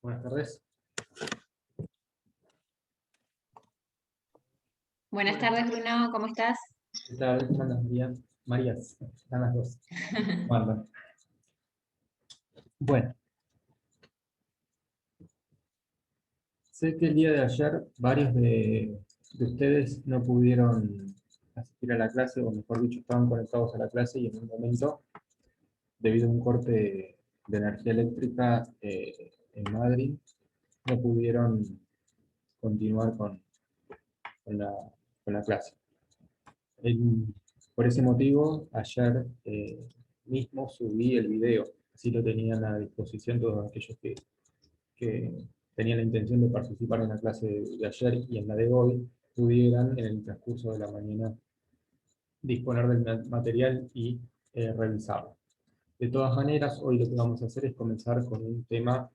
Buenas tardes. Buenas Bueno, tardes, Bruno, ¿cómo estás? ¿qué tal? ¿Cómo andas, María? Marías, están las dos. ¿Cómo andan? Bueno, sé que el día de ayer varios de ustedes no pudieron asistir a la clase, o mejor dicho, estaban conectados a la clase y en un momento, debido a un corte de energía eléctrica en Madrid, no pudieron continuar con la, con la clase. El- por ese motivo, ayer mismo subí el video, así lo tenían a disposición todos aquellos que tenían la intención de participar en la clase de ayer y en la de hoy, pudieran en el transcurso de la mañana disponer del material y revisarlo. De todas maneras, hoy lo que vamos a hacer es comenzar con un tema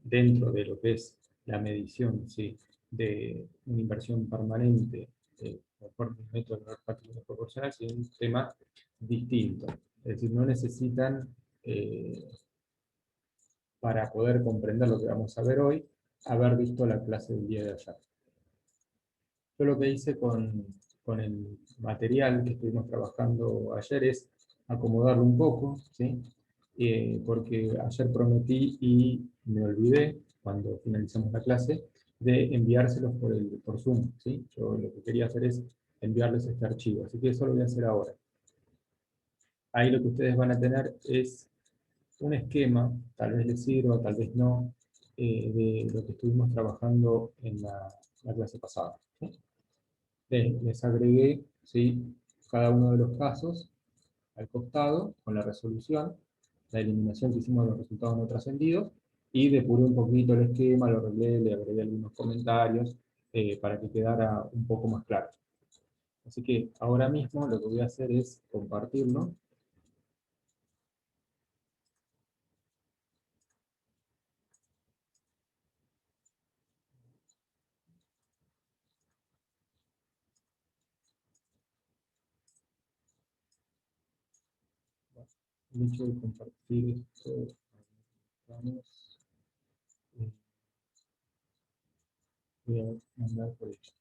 dentro de lo que es la medición, ¿sí?, de una inversión permanente por un método no proporcional, sino un tema distinto. Es decir, no necesitan, para poder comprender lo que vamos a ver hoy, haber visto la clase del día de ayer. Yo lo que hice con el material que estuvimos trabajando ayer es acomodarlo un poco, ¿sí? Porque ayer prometí y me olvidé, cuando finalizamos la clase, de enviárselos por Zoom, ¿sí? Yo lo que quería hacer es enviarles este archivo, así que eso lo voy a hacer ahora. Ahí lo que ustedes van a tener es un esquema, tal vez les sirva, tal vez no, de lo que estuvimos trabajando en la clase pasada, ¿sí? Les agregué, ¿sí?, cada uno de los casos al costado con la resolución, la eliminación que hicimos de los resultados no trascendidos, y depuré un poquito el esquema, lo arreglé, le agregué algunos comentarios para que quedara un poco más claro. Así que ahora mismo lo que voy a hacer es compartirlo. El hecho de compartir esto, vamos, eh, voy a mandar por hecho.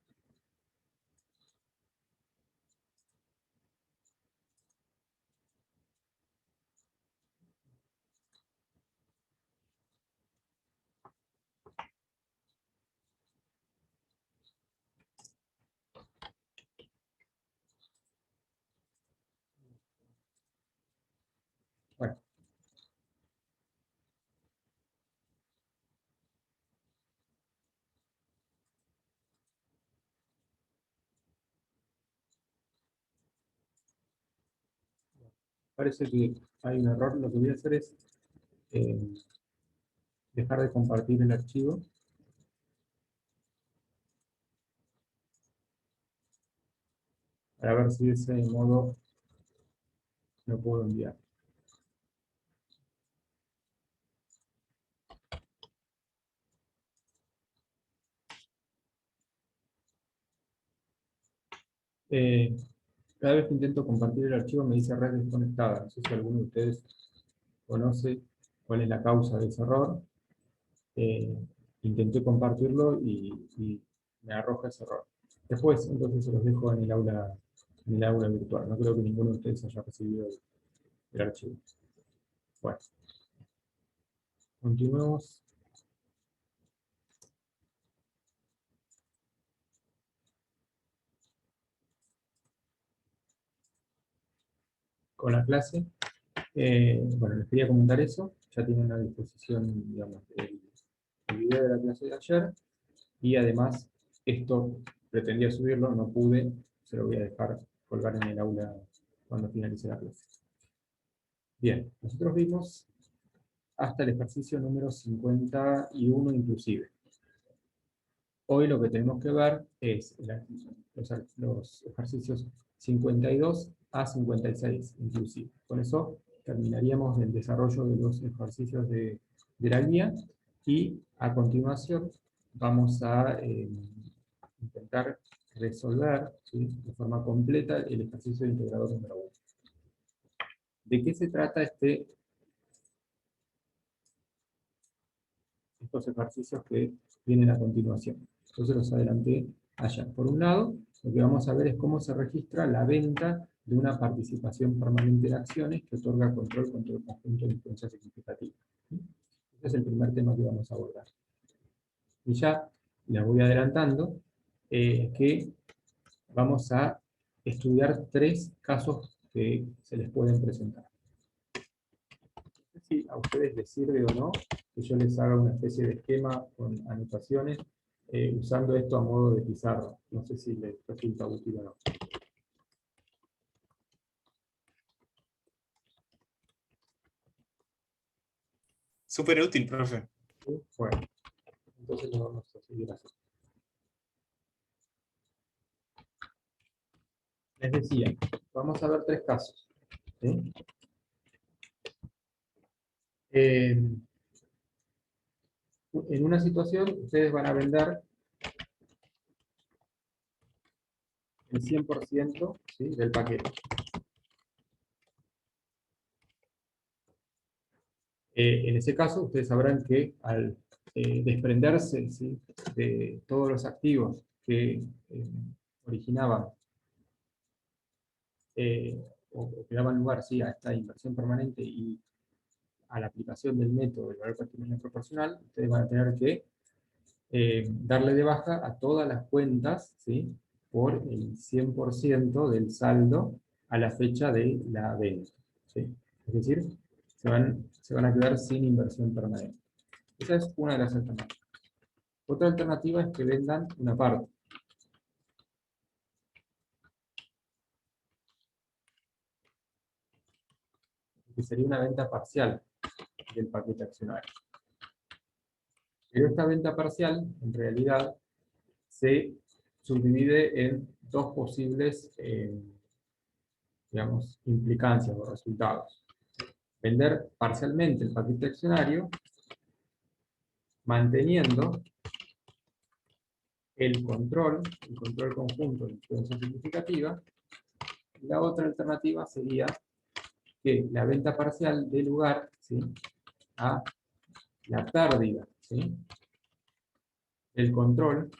Bueno, parece que hay un error. Lo que voy a hacer es eh, dejar de compartir el archivo para ver si de ese modo lo puedo enviar. Eh, Cada vez que intento compartir el archivo me dice red desconectada. No sé si alguno de ustedes conoce cuál es la causa de ese error. Eh, Intenté compartirlo y me arroja ese error. Después, entonces, se los dejo en el aula virtual. No creo que ninguno de ustedes haya recibido el archivo. Bueno, continuemos con la clase. Bueno, les quería comentar eso. Ya tienen a disposición, digamos, el video de la clase de ayer. Y además, esto pretendía subirlo, no pude, se lo voy a dejar colgar en el aula cuando finalice la clase. Bien, nosotros vimos hasta el ejercicio número 51 inclusive. Hoy lo que tenemos que ver es los ejercicios 52 a 56 inclusive. Con eso terminaríamos el desarrollo de los ejercicios de la guía y a continuación vamos a intentar resolver, ¿sí?, de forma completa el ejercicio de integrador número 1. ¿De qué se trata este estos ejercicios que vienen a continuación. Entonces los adelanté allá. Por un lado, lo que vamos a ver es cómo se registra la venta de una participación permanente en acciones que otorga control contra el conjunto de influencia significativa. Ese es el primer tema que vamos a abordar. Y ya les voy adelantando que vamos a estudiar 3 casos que se les pueden presentar. No sé si a ustedes les sirve o no que yo les haga una especie de esquema con anotaciones usando esto a modo de pizarra. No sé si les resulta útil o no. Súper útil, profe. ¿Sí? Bueno, entonces lo vamos a seguir así. Les decía, vamos a ver 3 casos. ¿Sí? En una situación, ustedes van a vender el 100%, ¿sí?, del paquete. En ese caso, ustedes sabrán que al desprenderse, ¿sí?, de todos los activos que originaban o que daban lugar, ¿sí?, a esta inversión permanente y a la aplicación del método del valor patrimonial proporcional, ustedes van a tener que darle de baja a todas las cuentas, ¿sí?, por el 100% del saldo a la fecha de la venta, ¿sí? Es decir, se van a quedar sin inversión permanente. Esa es una de las alternativas. Otra alternativa es que vendan una parte. Que sería una venta parcial del paquete accionario. Pero esta venta parcial, en realidad, se subdivide en 2 posibles, digamos, implicancias o resultados. Vender parcialmente el paquete accionario, manteniendo el control conjunto de influencia significativa. Y la otra alternativa sería que la venta parcial dé lugar, ¿sí?, a la pérdida, ¿sí?, del control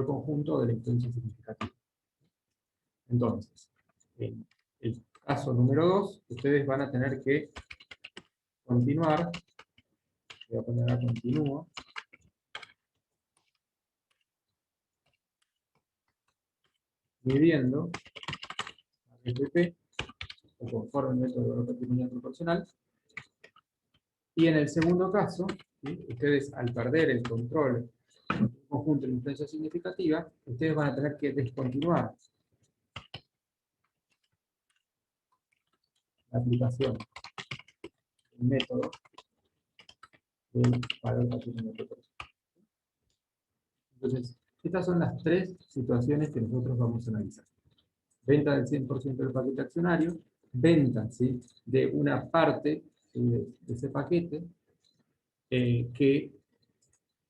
conjunto de la influencia significativa. Entonces, en el caso número 2, ustedes van a tener que continuar, voy a poner acá continúo, midiendo RPP, o conforme al método de valor patrimonial proporcional. Y en el segundo caso, ¿sí?, ustedes al perder el control conjunto de influencia significativa, ustedes van a tener que descontinuar la aplicación del método del valor patrimonial proporcional. Entonces, estas son las 3 situaciones que nosotros vamos a analizar. Venta del 100% del paquete accionario, venta, ¿sí?, de una parte, ¿sí?, de ese paquete, que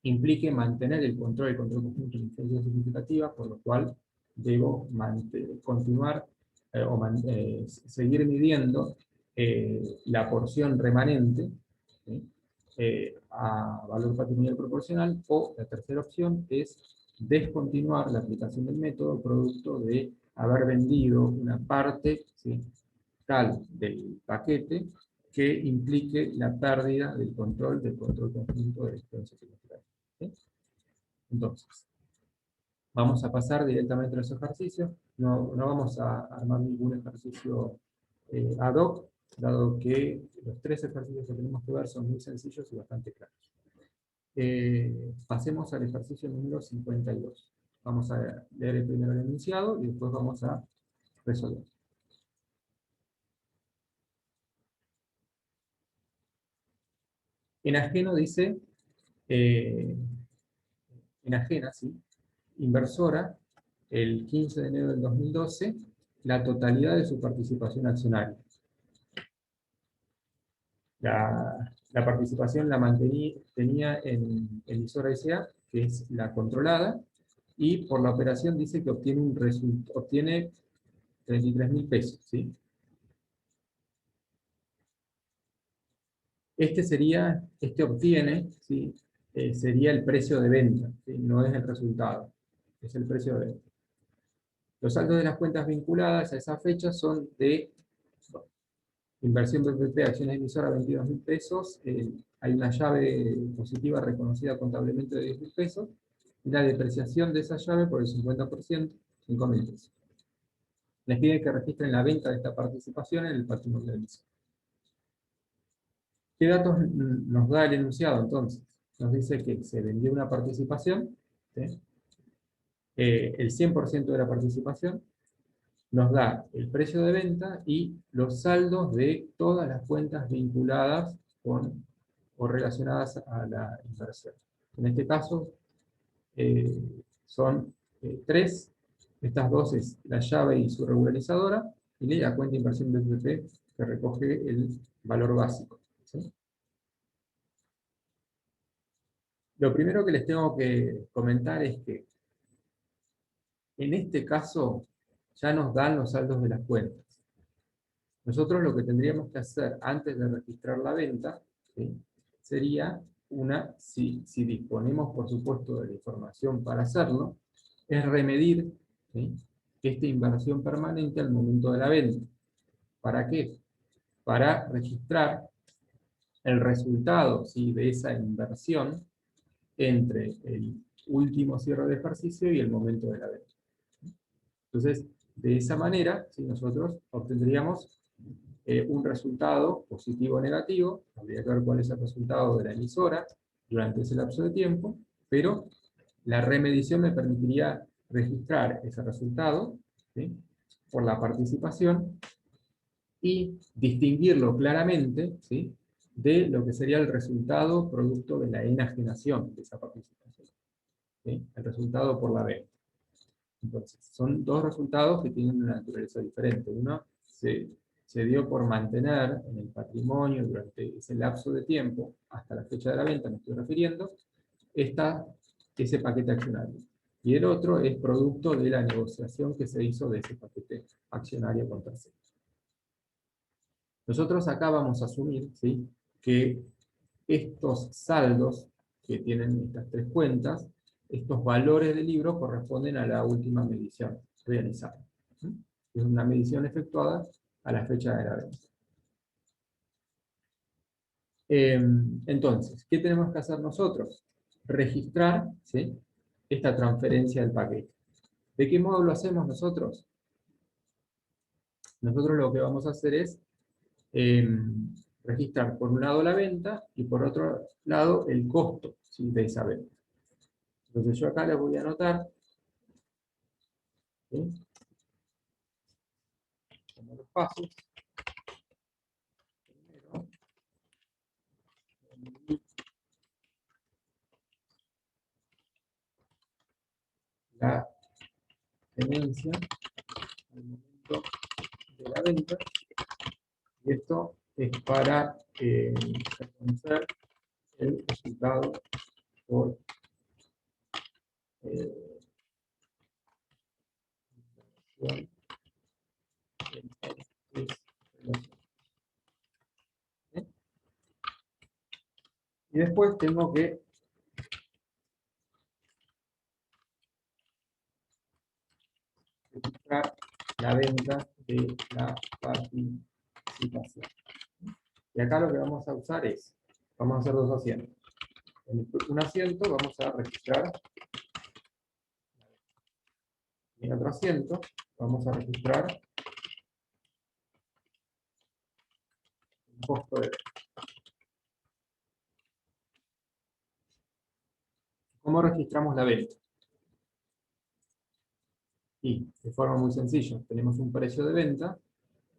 implique mantener el control conjunto de influencia significativa, por lo cual debo continuar seguir midiendo la porción remanente, ¿sí?, a valor patrimonial proporcional, o la tercera opción es descontinuar la aplicación del método producto de haber vendido una parte, ¿sí?, tal del paquete que implique la pérdida del control conjunto de la influencia significativa. ¿Sí? Entonces, vamos a pasar directamente a los ejercicios. No vamos a armar ningún ejercicio ad hoc, dado que los 3 ejercicios que tenemos que ver son muy sencillos y bastante claros. Pasemos al ejercicio número 52. Vamos a leer el primero el enunciado y después vamos a resolver. En ajeno dice, en ajena, ¿sí?, inversora, el 15 de enero del 2012, la totalidad de su participación accionaria. La participación la tenía en emisora S.A., que es la controlada, y por la operación dice que obtiene 33.000 pesos, ¿sí? Este obtiene, ¿sí? Sería el precio de venta, ¿sí? No es el resultado, es el precio de venta. Los saldos de las cuentas vinculadas a esa fecha son de inversión BPP, acciones emisoras 22.000 pesos, hay una llave positiva reconocida contablemente de 10.000 pesos, y la depreciación de esa llave por el 50%, 5.000 pesos. Les pide que registren la venta de esta participación en el patrimonio emisor. ¿Qué datos nos da el enunciado entonces? Nos dice que se vendió una participación, ¿sí? El 100% de la participación, nos da el precio de venta y los saldos de todas las cuentas vinculadas con o relacionadas a la inversión. En este caso son tres. Estas dos es la llave y su regularizadora, y la cuenta de inversión del BPP que recoge el valor básico, ¿sí? Lo primero que les tengo que comentar es que en este caso ya nos dan los saldos de las cuentas. Nosotros lo que tendríamos que hacer antes de registrar la venta, ¿sí? Sería si disponemos por supuesto de la información para hacerlo, es remedir, ¿sí? Esta inversión permanente al momento de la venta. ¿Para qué? Para registrar el resultado, ¿sí? De esa inversión entre el último cierre de ejercicio y el momento de la venta. Entonces, de esa manera, ¿sí? Nosotros obtendríamos un resultado positivo o negativo, habría que ver cuál es el resultado de la emisora durante ese lapso de tiempo, pero la remedición me permitiría registrar ese resultado, ¿sí? Por la participación y distinguirlo claramente, ¿sí? De lo que sería el resultado producto de la enajenación de esa participación, ¿sí? El resultado por la venta. Entonces, son dos resultados que tienen una naturaleza diferente. Uno se dio por mantener en el patrimonio durante ese lapso de tiempo, hasta la fecha de la venta, me estoy refiriendo, ese paquete accionario. Y el otro es producto de la negociación que se hizo de ese paquete accionario con terceros. Nosotros acá vamos a asumir, ¿sí? Que estos saldos que tienen estas tres cuentas, estos valores del libro corresponden a la última medición realizada. ¿Sí? Es una medición efectuada a la fecha de la venta. Entonces, ¿qué tenemos que hacer nosotros? Registrar, ¿sí? Esta transferencia del paquete. ¿De qué modo lo hacemos nosotros? Nosotros lo que vamos a hacer es registrar por un lado la venta y por otro lado el costo, ¿sí? De esa venta. Entonces yo acá les voy a anotar, ¿sí? Como los pasos. Primero, la tenencia al momento de la venta, y esto es para reconocer el resultado por inversión en estas relaciones. ¿Sí? Y después tengo que registrar la venta de la participación. Y acá lo que vamos a usar es, vamos a hacer dos asientos. En un asiento vamos a registrar, y en otro asiento vamos a registrar el costo de venta. ¿Cómo registramos la venta? Y de forma muy sencilla, tenemos un precio de venta,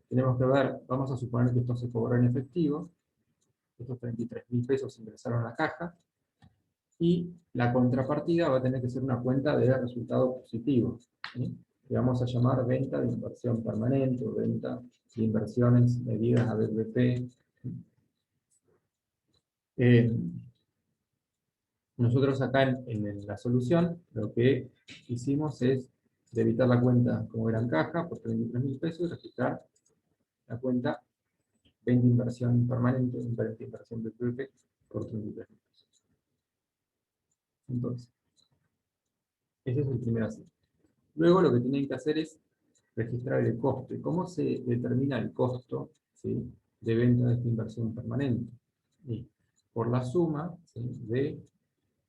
tenemos que ver, vamos a suponer que esto se cobró en efectivo, estos 33.000 pesos ingresaron a la caja, y la contrapartida va a tener que ser una cuenta de resultado positivo, ¿sí? Que vamos a llamar venta de inversión permanente o venta de inversiones medidas a BPP. Nosotros acá en la solución lo que hicimos es debitar la cuenta como gran caja por 33.000 pesos y registrar la cuenta venta de inversión permanente, venta de inversión BPP por 33.000 pesos. Entonces, ese es el primer asunto. Luego lo que tienen que hacer es registrar el costo. ¿Y cómo se determina el costo, ¿sí?, de venta de esta inversión permanente? Y por la suma, ¿sí?, de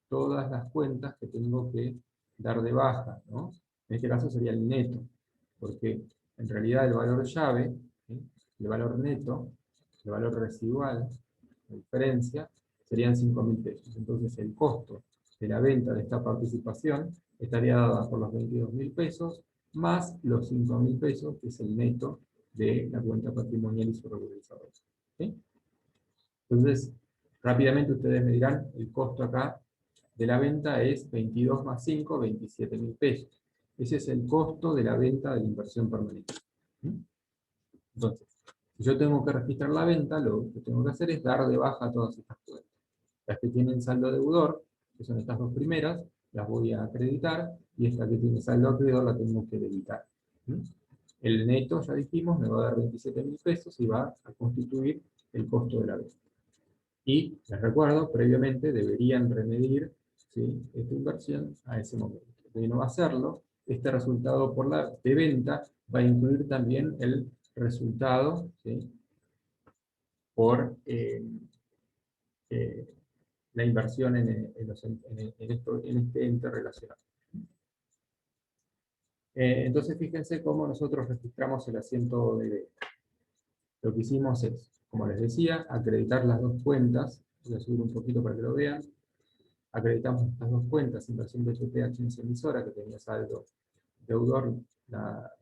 todas las cuentas que tengo que dar de baja, ¿no? En este caso sería el neto, porque en realidad el valor llave, ¿sí?, el valor neto, el valor residual, la diferencia, serían 5.000 pesos. Entonces el costo de la venta de esta participación estaría dada por los 22.000 pesos más los 5.000 pesos, que es el neto de la cuenta patrimonial y su regularizador. ¿Sí? Entonces, rápidamente ustedes me dirán, el costo acá de la venta es 22 más 5, 27.000 pesos. Ese es el costo de la venta de la inversión permanente. ¿Sí? Entonces, si yo tengo que registrar la venta, lo que tengo que hacer es dar de baja todas estas cuentas. Las que tienen saldo deudor, que son estas dos primeras, las voy a acreditar, y esta que tiene saldo acreedor la tengo que debitar. ¿Sí? El neto, ya dijimos, me va a dar 27.000 pesos y va a constituir el costo de la venta. Y les recuerdo, previamente deberían remedir, ¿sí?, esta inversión a ese momento. De no hacerlo, este resultado de venta va a incluir también el resultado, ¿sí?, por la inversión en este ente relacionado. Entonces fíjense cómo nosotros registramos el asiento de venta. Lo que hicimos es, como les decía, acreditar las dos cuentas. Voy a subir un poquito para que lo vean. Acreditamos estas dos cuentas, inversión de PPH en emisora, que tenía saldo deudor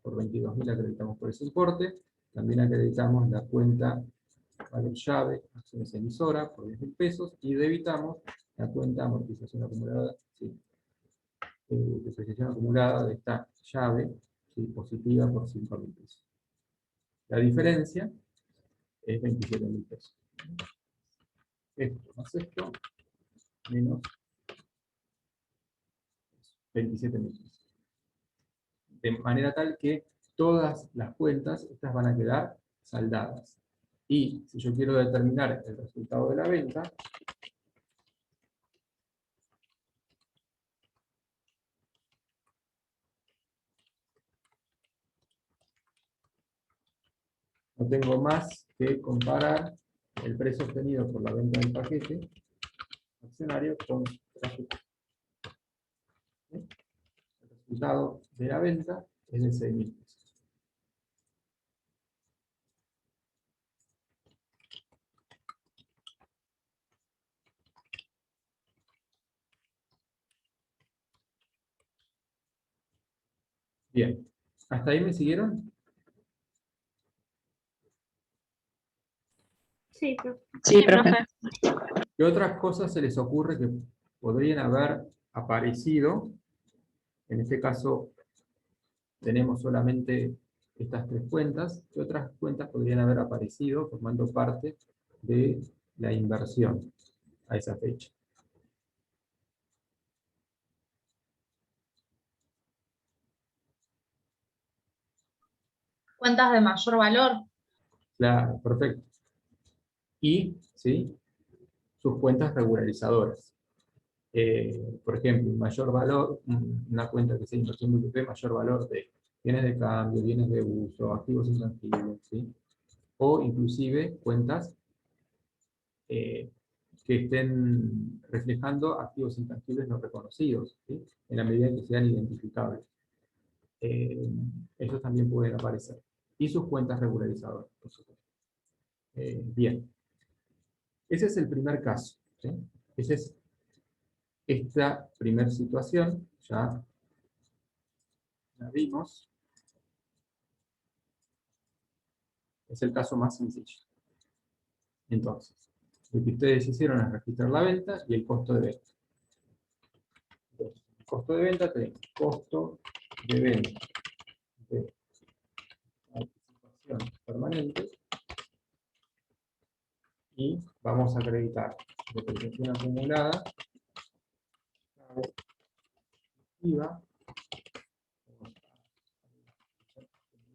por 22.000, acreditamos por ese importe. También acreditamos la cuenta valor llave, acciones emisora, por 10.000 pesos, y debitamos la cuenta amortización acumulada, ¿sí?, depreciación acumulada de esta llave, ¿sí?, positiva por 5.000 pesos. La diferencia es 27.000 pesos. Esto más esto, menos 27.000 pesos. De manera tal que todas las cuentas, estas van a quedar saldadas. Y si yo quiero determinar el resultado de la venta, no tengo más que comparar el precio obtenido por la venta del paquete accionario con el resultado de la venta es de 6.000 pesos. Bien, ¿hasta ahí me siguieron? Sí, profe. Sí, profe. ¿Qué otras cosas se les ocurre que podrían haber aparecido? En este caso tenemos solamente estas tres cuentas. ¿Qué otras cuentas podrían haber aparecido formando parte de la inversión a esa fecha? Cuentas de mayor valor. Claro, perfecto. Y, ¿sí?, sus cuentas regularizadoras. Por ejemplo, mayor valor, una cuenta que sea inversión BPP, mayor valor de bienes de cambio, bienes de uso, activos intangibles, ¿sí? O inclusive cuentas que estén reflejando activos intangibles no reconocidos, ¿sí?, en la medida en que sean identificables. Esos también pueden aparecer. Y sus cuentas regularizadoras, por supuesto. Bien. Ese es el primer caso, ¿sí? Esa es esta primera situación, ya la vimos. Es el caso más sencillo. Entonces, lo que ustedes hicieron es registrar la venta y el costo de venta. Entonces, el costo de venta tenemos costo de venta de participación permanente y vamos a acreditar depreciación acumulada, IVA,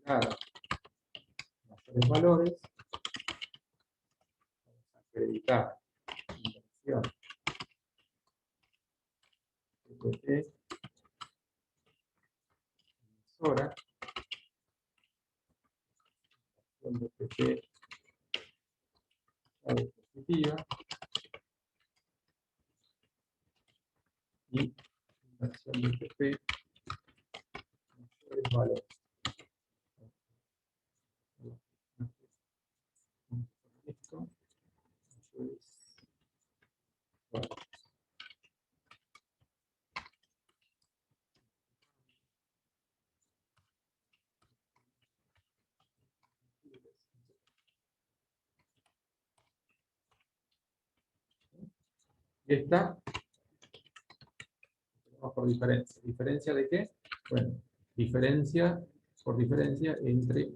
acumulada, mayores valores, acreditar inversión PPP, emisora, de PP llave positiva y inversión de PP mayores valores. Esto, mayores valores. Esta, por diferencia. ¿Diferencia de qué? Bueno, diferencia por diferencia entre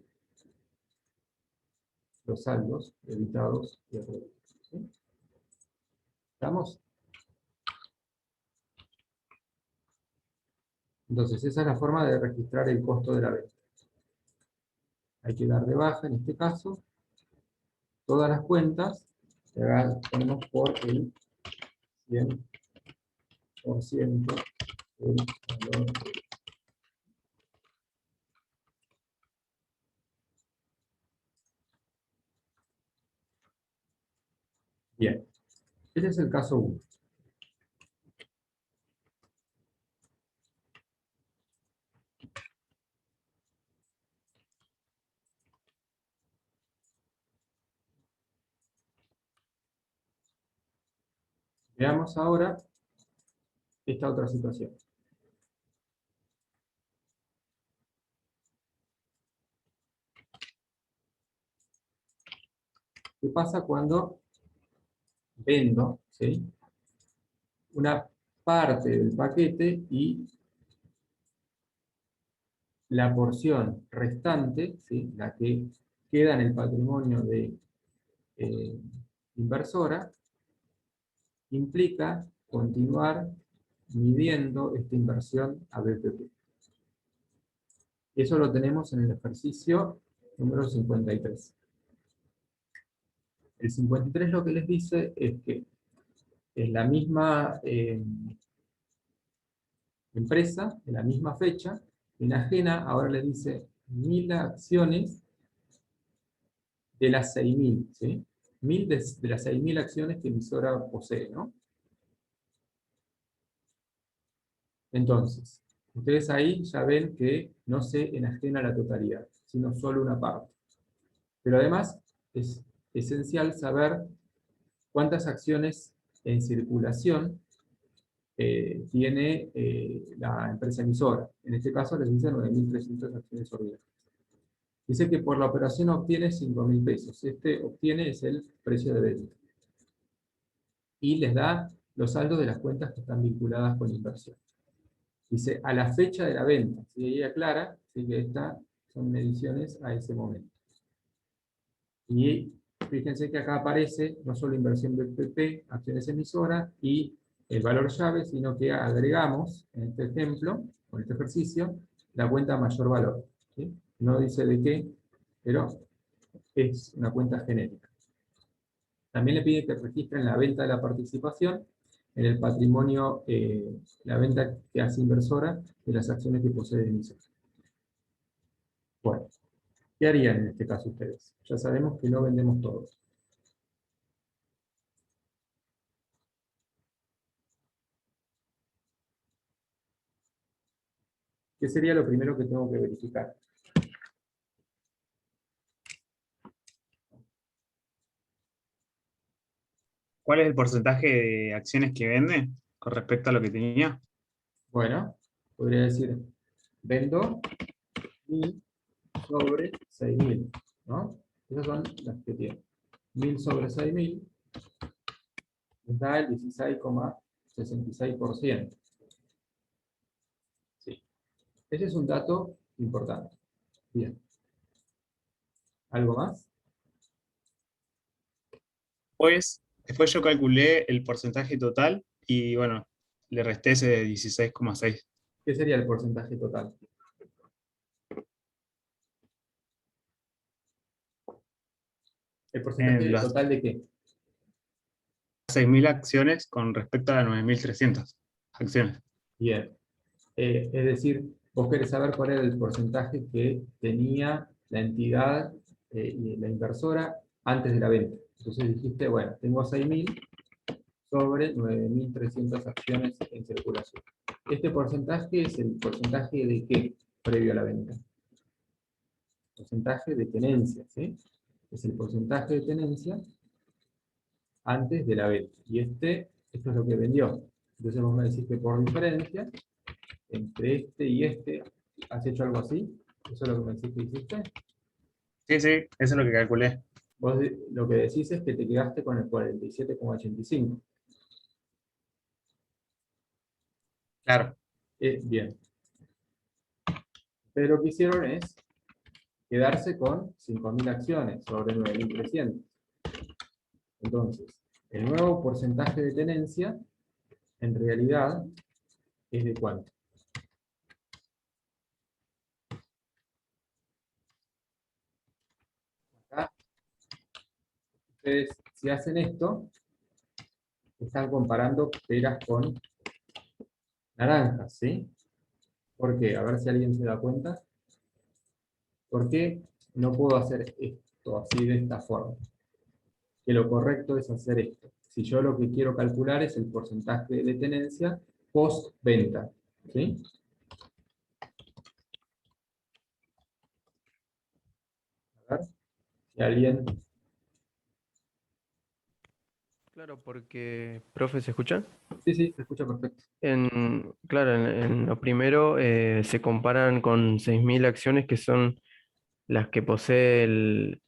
los saldos debitados y acreditados. ¿Sí? ¿Estamos? Entonces, esa es la forma de registrar el costo de la venta. Hay que dar de baja, en este caso, todas las cuentas, que ponemos por el 100% del valor. Bien, este es el caso 1. Veamos ahora esta otra situación. ¿Qué pasa cuando vendo, ¿sí?, una parte del paquete y la porción restante, ¿sí?, la que queda en el patrimonio de inversora, implica continuar midiendo esta inversión a BPP? Eso lo tenemos en el ejercicio número 53. El 53 lo que les dice es que en la misma empresa, en la misma fecha, enajena, ahora le dice 1000 acciones de las 6000, ¿sí? 1000 de las 6000 acciones que emisora posee, ¿no? Entonces, ustedes ahí ya ven que no se enajena la totalidad, sino solo una parte. Pero además es esencial saber cuántas acciones en circulación tiene la empresa emisora. En este caso les dice 9300 acciones ordinarias. Dice que por la operación obtiene 5000 pesos. Este obtiene es el precio de venta. Y les da los saldos de las cuentas que están vinculadas con inversión. Dice a la fecha de la venta. ¿Sí? Ahí aclara, ¿sí?, que estas son mediciones a ese momento. Y fíjense que acá aparece no solo inversión de PP, acciones emisoras y el valor llave, sino que agregamos, en este ejemplo, con este ejercicio, la cuenta mayor valor, ¿sí? No dice de qué, pero es una cuenta genérica. También le pide que registren la venta de la participación en el patrimonio, la venta que hace inversora de las acciones que posee el emisor. Bueno, ¿qué harían en este caso ustedes? Ya sabemos que no vendemos todos. ¿Qué sería lo primero que tengo que verificar? ¿Cuál es el porcentaje de acciones que vende con respecto a lo que tenía? Bueno, podría decir, vendo 1000 sobre 6000, ¿no? Esas son las que tiene. 1000 sobre 6000 nos da el 16,66%. Sí. Ese es un dato importante. Bien. ¿Algo más? Pues, después yo calculé el porcentaje total y bueno, le resté ese 16,6. ¿Qué sería el porcentaje total? ¿El porcentaje Las total de qué? 6.000 acciones con respecto a 9.300 acciones. Bien. Es decir, vos querés saber cuál era el porcentaje que tenía la entidad y la inversora antes de la venta. Entonces dijiste, bueno, tengo 6.000 sobre 9.300 acciones en circulación. Este porcentaje es el porcentaje de qué previo a la venta. Porcentaje de tenencia, ¿sí? Es el porcentaje de tenencia antes de la venta. Y esto es lo que vendió. Entonces vos me decís que por diferencia, entre este y este, ¿has hecho algo así? ¿Eso es lo que me decís que hiciste? Sí, sí, eso es lo que calculé. Vos lo que decís es que te quedaste con el 47,85. Claro. Bien. Pero lo que hicieron es quedarse con 5.000 acciones sobre 9.300. Entonces, el nuevo porcentaje de tenencia, en realidad, es de cuánto. Acá, ustedes, si hacen esto, están comparando peras con naranjas, ¿sí? ¿Por qué? A ver si alguien se da cuenta. ¿Por qué no puedo hacer esto así de esta forma? Que lo correcto es hacer esto. Si yo lo que quiero calcular es el porcentaje de tenencia post-venta, ¿sí? A ver si alguien... Claro, porque, profe, ¿se escucha? Sí, sí, se escucha perfecto. Claro, en lo primero se comparan con 6.000 acciones que son las que posee el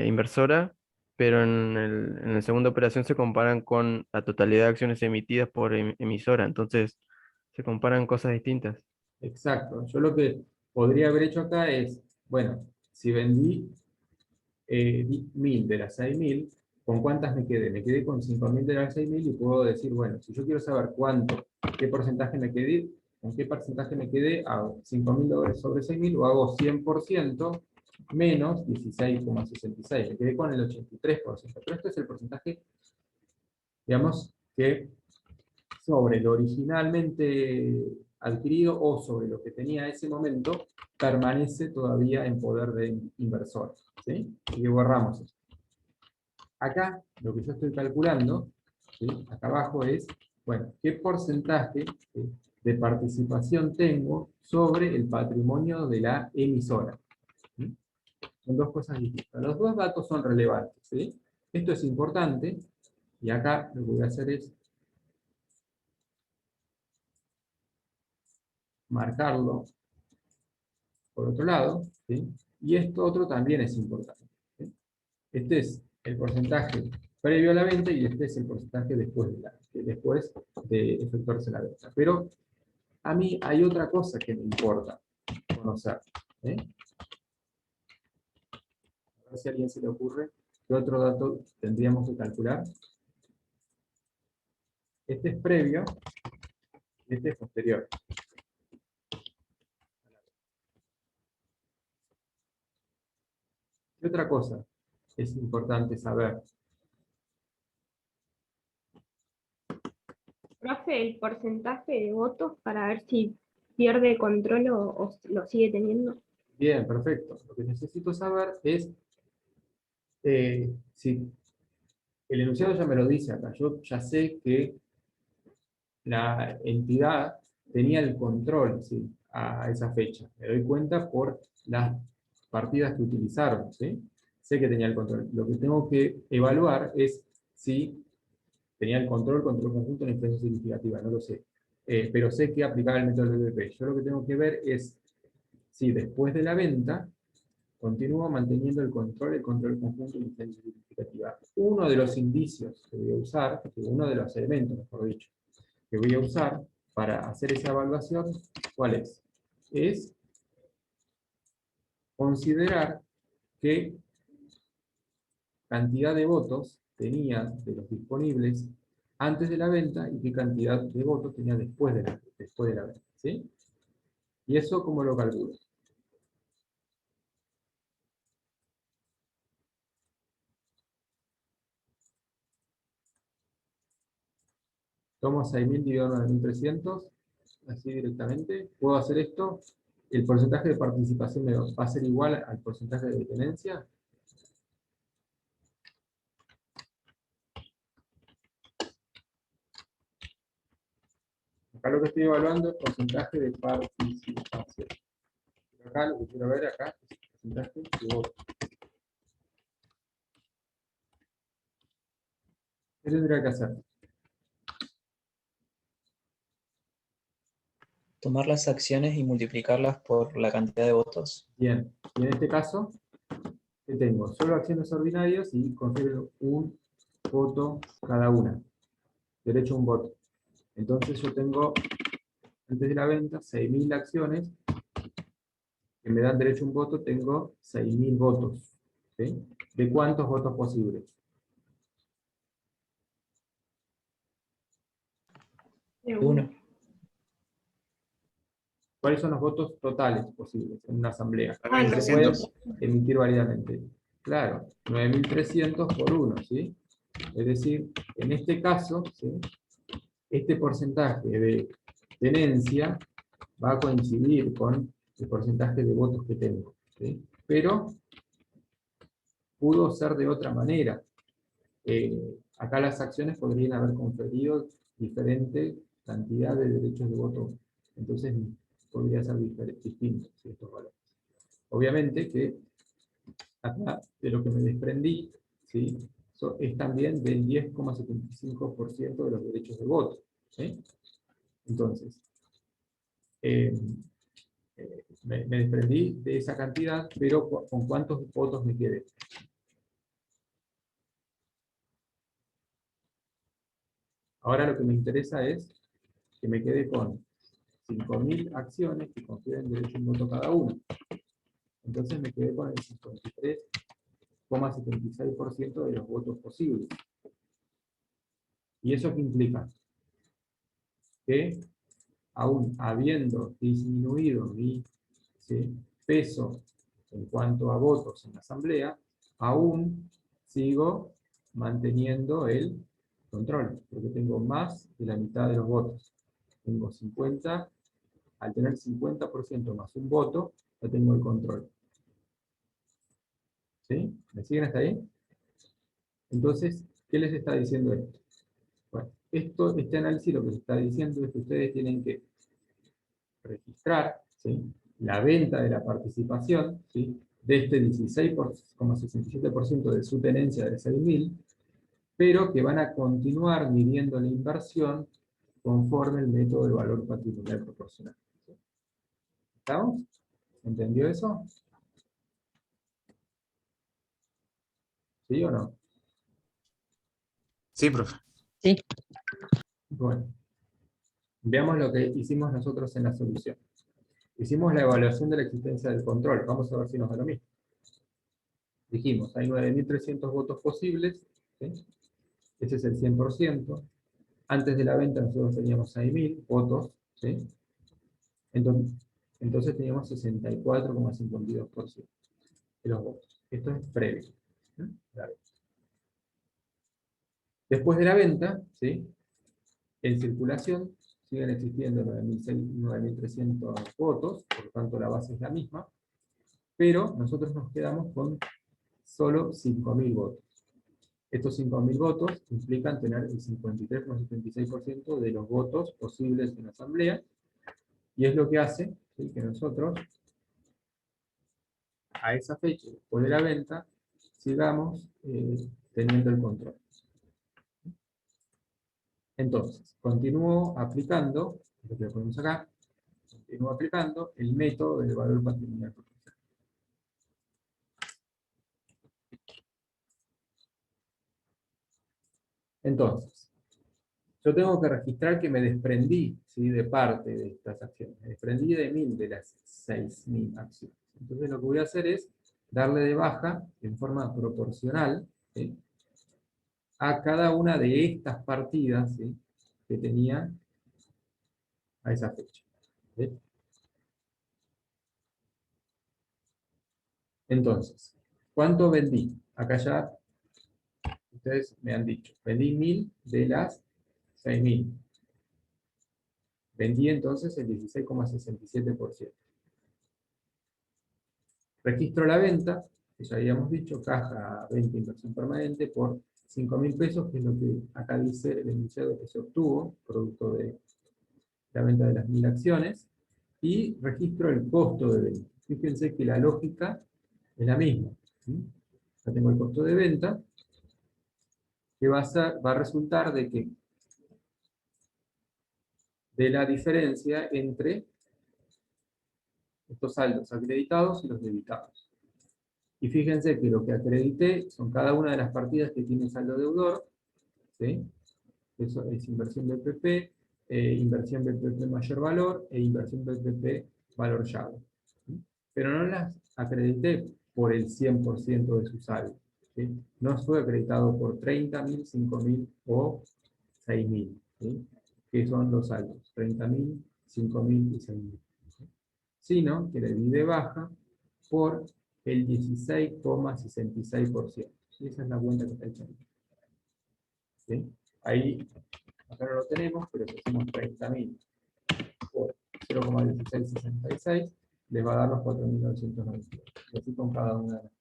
inversora, pero en la segunda operación se comparan con la totalidad de acciones emitidas por emisora, entonces se comparan cosas distintas. Exacto. Yo lo que podría haber hecho acá es, bueno, si vendí 1.000 de las 6.000, ¿con cuántas me quedé? Me quedé con 5.000 de las 6.000 y puedo decir, bueno, si yo quiero saber qué porcentaje me quedé, con qué porcentaje me quedé, hago $5.000 sobre 6.000 o hago 100% menos 16,66. Me quedé con el 83%. Pero este es el porcentaje, digamos, que sobre lo originalmente adquirido o sobre lo que tenía en ese momento, permanece todavía en poder del inversor. ¿Sí? Así que borramos esto. Acá, lo que yo estoy calculando, ¿sí? Acá abajo es, bueno, qué porcentaje, ¿sí?, de participación tengo sobre el patrimonio de la emisora. ¿Sí? Son dos cosas distintas. Los dos datos son relevantes. ¿Sí? Esto es importante, y acá lo que voy a hacer es marcarlo por otro lado, ¿sí? Y esto otro también es importante. ¿Sí? Este es el porcentaje previo a la venta y este es el porcentaje después de efectuarse la venta. Pero a mí hay otra cosa que me importa conocer. ¿Sí? A ver si a alguien se le ocurre qué otro dato tendríamos que calcular. Este es previo, este es posterior. ¿Qué otra cosa es importante saber? Profe, el porcentaje de votos para ver si pierde control o lo sigue teniendo. Bien, perfecto. Lo que necesito saber es si el enunciado ya me lo dice acá. Yo ya sé que la entidad tenía el control, ¿sí?, a esa fecha. Me doy cuenta por las partidas que utilizaron. ¿Sí? Sé que tenía el control. Lo que tengo que evaluar es si tenía el control conjunto en influencia significativa. No lo sé. Pero sé que aplicaba el método del BBP. Yo lo que tengo que ver es si después de la venta continúo manteniendo el control conjunto y influencia significativa. Uno de los indicios que voy a usar, uno de los elementos, mejor dicho, que voy a usar para hacer esa evaluación, ¿cuál es? Es considerar qué cantidad de votos tenía de los disponibles antes de la venta y qué cantidad de votos tenía después de la venta. ¿Sí? ¿Y eso cómo lo calculo? Tomo 6.000 dividido 9.300, así directamente. Puedo hacer esto. El porcentaje de participación va a ser igual al porcentaje de tenencia. Acá lo que estoy evaluando es porcentaje de participación. Pero acá lo que quiero ver acá es porcentaje de votos. ¿Qué tendría que hacer? Tomar las acciones y multiplicarlas por la cantidad de votos. Bien, y en este caso, ¿qué tengo? Solo acciones ordinarias y considero un voto cada una. Derecho a un voto. Entonces yo tengo, antes de la venta, 6.000 acciones que me dan derecho a un voto, tengo 6.000 votos. ¿Sí? ¿De cuántos votos posibles? De De uno. ¿Cuáles son los votos totales posibles en una asamblea? Ah, no. Se puede 9.300. emitir válidamente. Claro, 9.300 por 1, ¿sí? Es decir, en este caso, ¿sí? Este porcentaje de tenencia va a coincidir con el porcentaje de votos que tengo, ¿sí? Pero pudo ser de otra manera. Acá las acciones podrían haber conferido diferente cantidad de derechos de voto. Entonces podría ser distinto, ¿sí? Estos valores. Obviamente que acá de lo que me desprendí, ¿sí? Es también del 10,75% de los derechos de voto, ¿sí? Entonces, me desprendí de esa cantidad, pero ¿con cuántos votos me quedé? Ahora lo que me interesa es que me quede con 5.000 acciones que confieren derecho a un voto cada una. Entonces me quedé con el 53,76% de los votos posibles. ¿Y eso qué implica? Que aún habiendo disminuido mi, ¿sí?, peso en cuanto a votos en la asamblea, aún sigo manteniendo el control, porque tengo más de la mitad de los votos. Tengo 50, al tener 50% más un voto, ya tengo el control. ¿Sí? ¿Me siguen hasta ahí? Entonces, ¿qué les está diciendo esto? Bueno, este análisis lo que les está diciendo es que ustedes tienen que registrar, ¿sí?, la venta de la participación, ¿sí?, de este 16,67% de su tenencia de 6.000, pero que van a continuar midiendo la inversión conforme el método de valor patrimonial proporcional. ¿Estamos? ¿Entendió eso? ¿Sí o no? Sí, profe. Sí. Bueno, veamos lo que hicimos nosotros en la solución. Hicimos la evaluación de la existencia del control. Vamos a ver si nos da lo mismo. Dijimos, hay 9.300 votos posibles, ¿sí? Ese es el 100%. Antes de la venta nosotros teníamos 6.000 votos, ¿sí? Entonces teníamos 64,52% de los votos. Esto es previo, ¿sí?, la venta. Después de la venta, ¿sí?, en circulación siguen existiendo 9.300 votos, por lo tanto la base es la misma, pero nosotros nos quedamos con solo 5.000 votos. Estos 5.000 votos implican tener el 53,76% de los votos posibles en la asamblea, y es lo que hace, ¿sí?, que nosotros, a esa fecha, después de la venta, sigamos teniendo el control. Entonces, continúo aplicando, lo que ponemos acá, continúo aplicando el método del valor patrimonial proporcional. Entonces, yo tengo que registrar que me desprendí, ¿sí?, de parte de estas acciones. Me desprendí de 1.000 de las 6.000 acciones. Entonces lo que voy a hacer es darle de baja en forma proporcional, ¿sí?, a cada una de estas partidas, ¿sí?, que tenía a esa fecha, ¿sí? Entonces, ¿cuánto vendí? Acá ya ustedes me han dicho, vendí 1.000 de las 6.000. Vendí entonces el 16,67%. Registro la venta, que ya habíamos dicho, caja 20 inversión permanente por 5.000 pesos, que es lo que acá dice el enunciado que se obtuvo, producto de la venta de las 1.000 acciones, y registro el costo de venta. Fíjense que la lógica es la misma. ¿Sí? Ya tengo el costo de venta, que va a resultar de que de la diferencia entre estos saldos acreditados y los debitados. Y fíjense que lo que acredité son cada una de las partidas que tiene saldo deudor, ¿sí? Eso es inversión BPP, inversión BPP mayor valor e inversión BPP valor llave. ¿Sí? Pero no las acredité por el 100% de su saldo. ¿Sí? No fue acreditado por 30.000, 5.000 o 6.000. ¿Sí? Que son los saldos, 30.000, 5.000 y 6.000. ¿Sí? Sino que le di de baja por el 16,66%. ¿Sí? Esa es la cuenta que está hecha. ¿Sí? Ahí, acá no lo tenemos, pero si hacemos 30.000 por 0,1666, les va a dar los 4.998. Y así con cada una de las.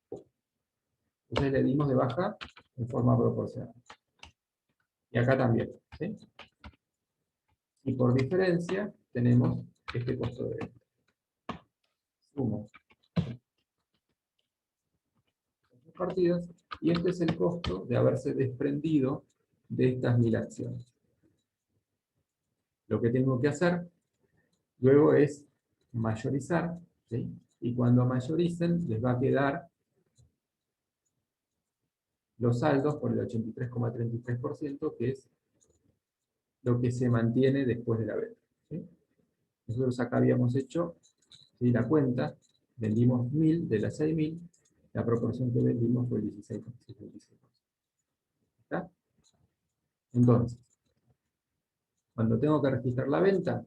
Entonces le dimos de baja en forma proporcional. Y acá también. ¿Sí? Y por diferencia tenemos este costo de venta. Sumo las partidas, y este es el costo de haberse desprendido de estas 1.000 acciones. Lo que tengo que hacer luego es mayorizar, ¿sí? Y cuando mayoricen les va a quedar los saldos por el 83,33%, que es lo que se mantiene después de la venta. ¿Sí? Nosotros acá habíamos hecho, ¿sí?, la cuenta, vendimos 1.000 de las 6.000, la proporción que vendimos fue el 16,56%. ¿Está? Entonces, cuando tengo que registrar la venta,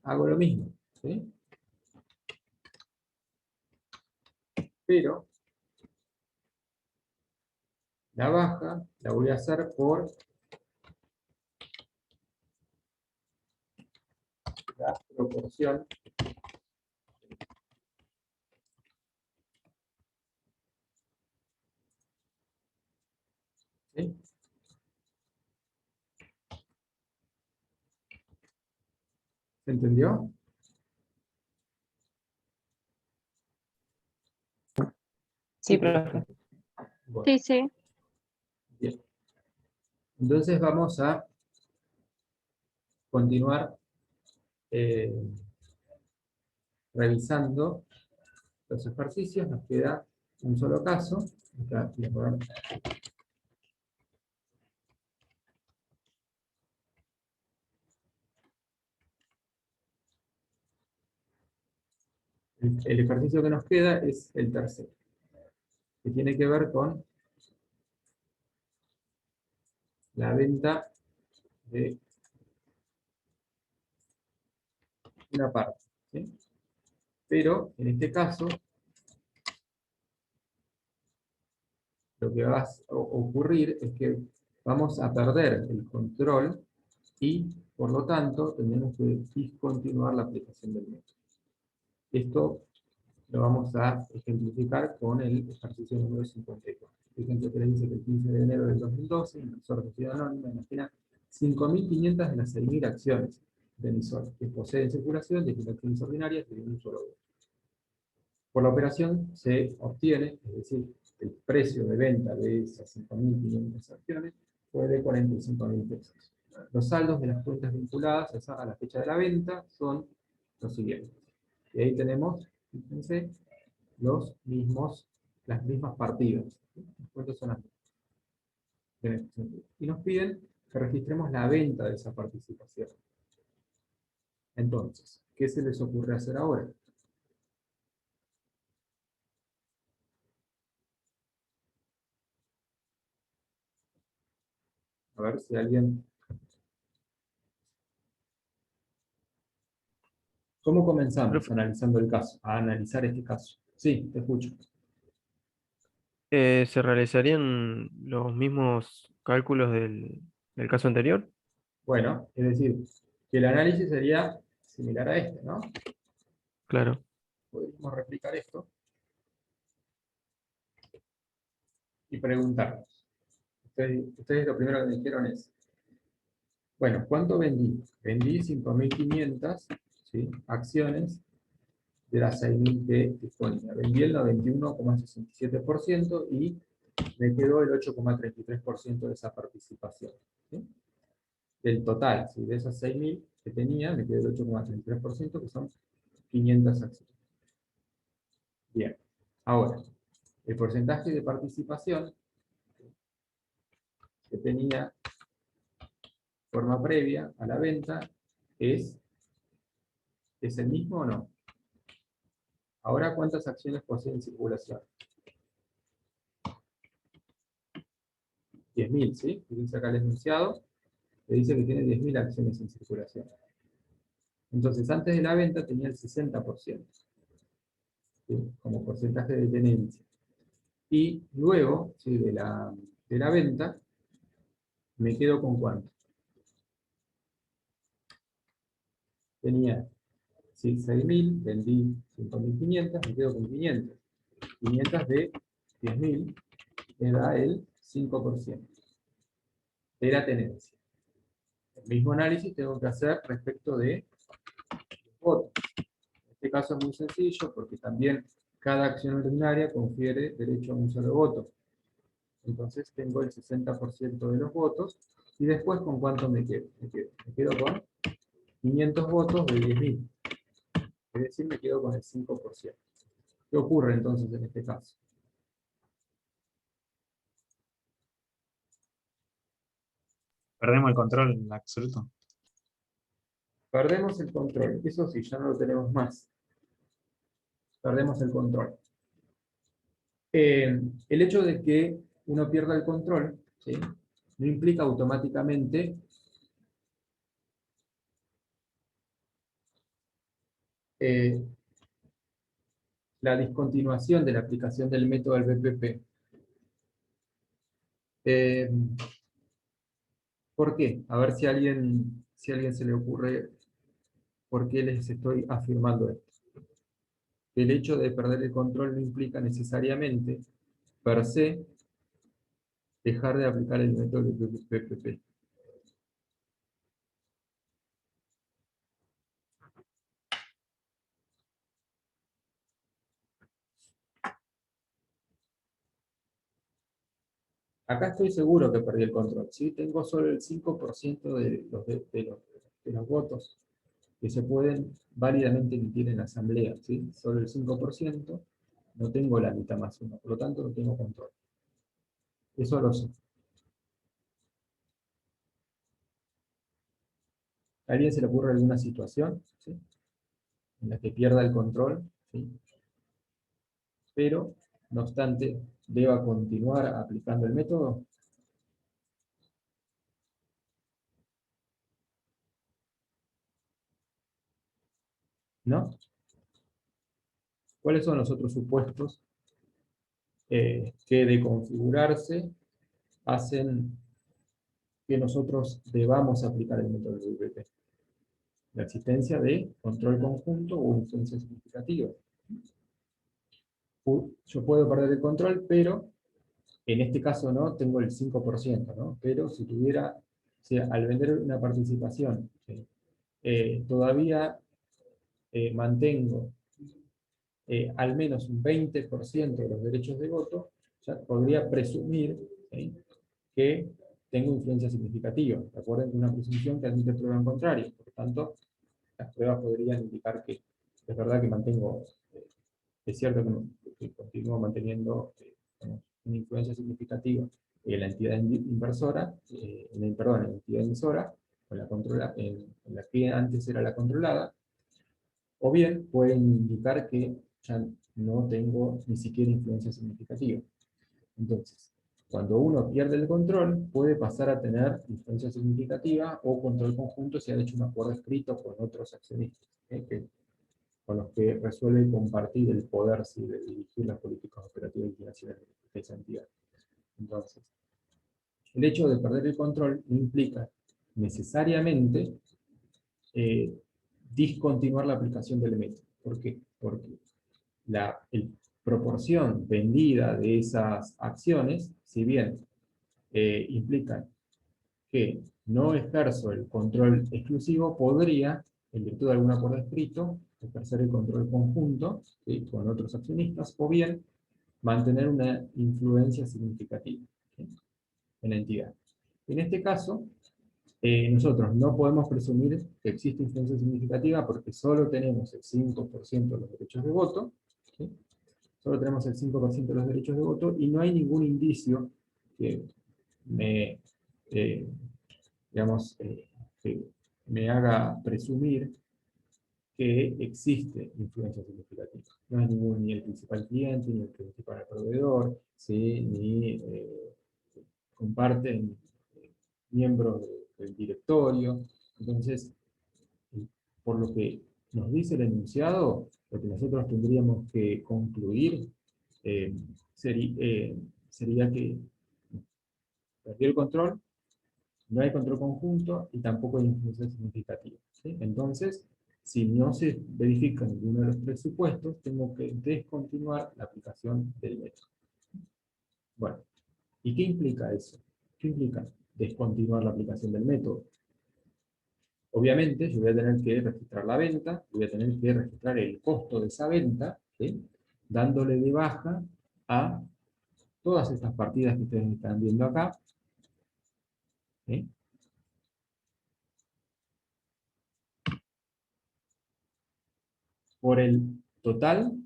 hago lo mismo. ¿Sí? Pero la baja la voy a hacer por la proporción ¿sí? ¿Se entendió? Sí, profe. Bueno, Sí, sí. bien. Entonces vamos a continuar eh, revisando los ejercicios. Nos queda un solo caso. Acá les voy a- el ejercicio que nos queda es el tercero, que tiene que ver con la venta de una parte. ¿Sí? Pero en este caso, lo que va a ocurrir es que vamos a perder el control y, por lo tanto, tendremos que discontinuar la aplicación del método. Esto lo vamos a ejemplificar con el ejercicio número 54. Fíjense que le dice que el 15 de enero del 2012, Inversor Sociedad Anónima imagina 5.500 de las 6.000 acciones de emisor que posee en circulación de acciones ordinarias de un solo voto. Por la operación se obtiene, es decir, el precio de venta de esas 5.500 acciones fue de 45.000 pesos. Los saldos de las cuentas vinculadas a la fecha de la venta son los siguientes. Y ahí tenemos, fíjense, las mismas partidas. Las cuentas son las mismas. En este sentido. Y nos piden que registremos la venta de esa participación. Entonces, ¿qué se les ocurre hacer ahora? A ver si alguien... ¿Cómo comenzamos Profe, analizando el caso? A analizar este caso. Sí, te escucho. ¿se realizarían los mismos cálculos del caso anterior? Bueno, es decir, Que el análisis sería similar a este, ¿no? Claro. Podríamos replicar esto y preguntarnos. Ustedes lo primero que me dijeron es, bueno, ¿cuánto vendí? Vendí 5.500, ¿sí?, acciones de las 6.000 que disponía. Vendí el 91,67% y me quedó el 8,33% de esa participación, ¿sí? Del total, ¿sí?, de esas 6.000 que tenía, me quedó el 8,33%, que son 500 acciones. Bien, ahora, el porcentaje de participación que tenía forma previa a la venta ¿es el mismo o no? Ahora, ¿cuántas acciones posee en circulación? 10.000, ¿sí? Fíjense acá el enunciado, que dice que tiene 10.000 acciones en circulación. Entonces, antes de la venta tenía el 60%, ¿sí?, como porcentaje de tenencia. Y luego, ¿sí?, de la venta, me quedo con ¿cuánto? Tenía, ¿sí?, 6.000, vendí 5.500, me quedo con 500. 500 de 10.000 me da el 5% de la tenencia. El mismo análisis tengo que hacer respecto de los votos. En este caso es muy sencillo porque también cada acción ordinaria confiere derecho a un solo voto. Entonces tengo el 60% de los votos y después ¿con cuánto me quedo? Me quedo con 500 votos de 10.000. Es decir, me quedo con el 5%. ¿Qué ocurre entonces en este caso? Perdemos el control en absoluto. Perdemos el control. Eso sí, ya no lo tenemos más. Perdemos el control. El hecho de que uno pierda el control, ¿sí?, no implica automáticamente la discontinuación de la aplicación del método del BPP. ¿Por qué? A ver si a alguien se le ocurre por qué les estoy afirmando esto. El hecho de perder el control no implica necesariamente, per se, dejar de aplicar el método del BPP. Acá estoy seguro que perdí el control, ¿sí? Tengo solo el 5% de los votos que se pueden válidamente emitir en la asamblea, ¿sí? Solo el 5%, no tengo la mitad más uno, por lo tanto no tengo control. Eso lo sé. ¿A alguien se le ocurre alguna situación, ¿sí?, en la que pierda el control, ¿sí?, pero, no obstante, deba continuar aplicando el método? ¿No? ¿Cuáles son los otros supuestos que de configurarse hacen que nosotros debamos aplicar el método de UPP? La existencia de control conjunto o influencia significativa. Yo puedo perder el control, pero en este caso no, tengo el 5%, ¿no? Pero si tuviera, o sea, al vender una participación, ¿sí?, todavía mantengo al menos un 20% de los derechos de voto, ya podría presumir, ¿sí?, que tengo influencia significativa. Recuerden que una presunción que admite prueba en contrario. Por lo tanto, las pruebas podrían indicar que es verdad que mantengo, es cierto que continúo manteniendo una influencia significativa en la entidad inversora, perdón, en la entidad emisora, en la que antes era la controlada, o bien pueden indicar que ya no tengo ni siquiera influencia significativa. Entonces, cuando uno pierde el control, puede pasar a tener influencia significativa o control conjunto si ha hecho un acuerdo escrito con otros accionistas, con los que resuelve compartir el poder, ¿sí?, de dirigir las políticas operativas y financieras de esa entidad. Entonces, el hecho de perder el control no implica necesariamente discontinuar la aplicación del método. ¿Por qué? Porque la proporción vendida de esas acciones, si bien implican que no ejerzo el control exclusivo, podría, en virtud de algún acuerdo escrito, ejercer el control conjunto, ¿sí?, con otros accionistas, o bien mantener una influencia significativa, ¿sí?, en la entidad. En este caso, nosotros no podemos presumir que existe influencia significativa porque solo tenemos el 5% de los derechos de voto, ¿sí? Solo tenemos el 5% de los derechos de voto y no hay ningún indicio que me, digamos, que me haga presumir que existe influencia significativa. No es ningún, ni el principal cliente, ni el principal proveedor, ¿sí?, ni comparten miembros del directorio. Entonces, por lo que nos dice el enunciado, lo que nosotros tendríamos que concluir sería que perdió el control, no hay control conjunto y tampoco hay influencia significativa, ¿sí? Entonces, si no se verifica ninguno de los presupuestos, tengo que descontinuar la aplicación del método. Bueno, ¿y qué implica eso? ¿Qué implica descontinuar la aplicación del método? Obviamente, yo voy a tener que registrar la venta, voy a tener que registrar el costo de esa venta, ¿sí?, dándole de baja a todas estas partidas que ustedes están viendo acá, ¿sí?, por el total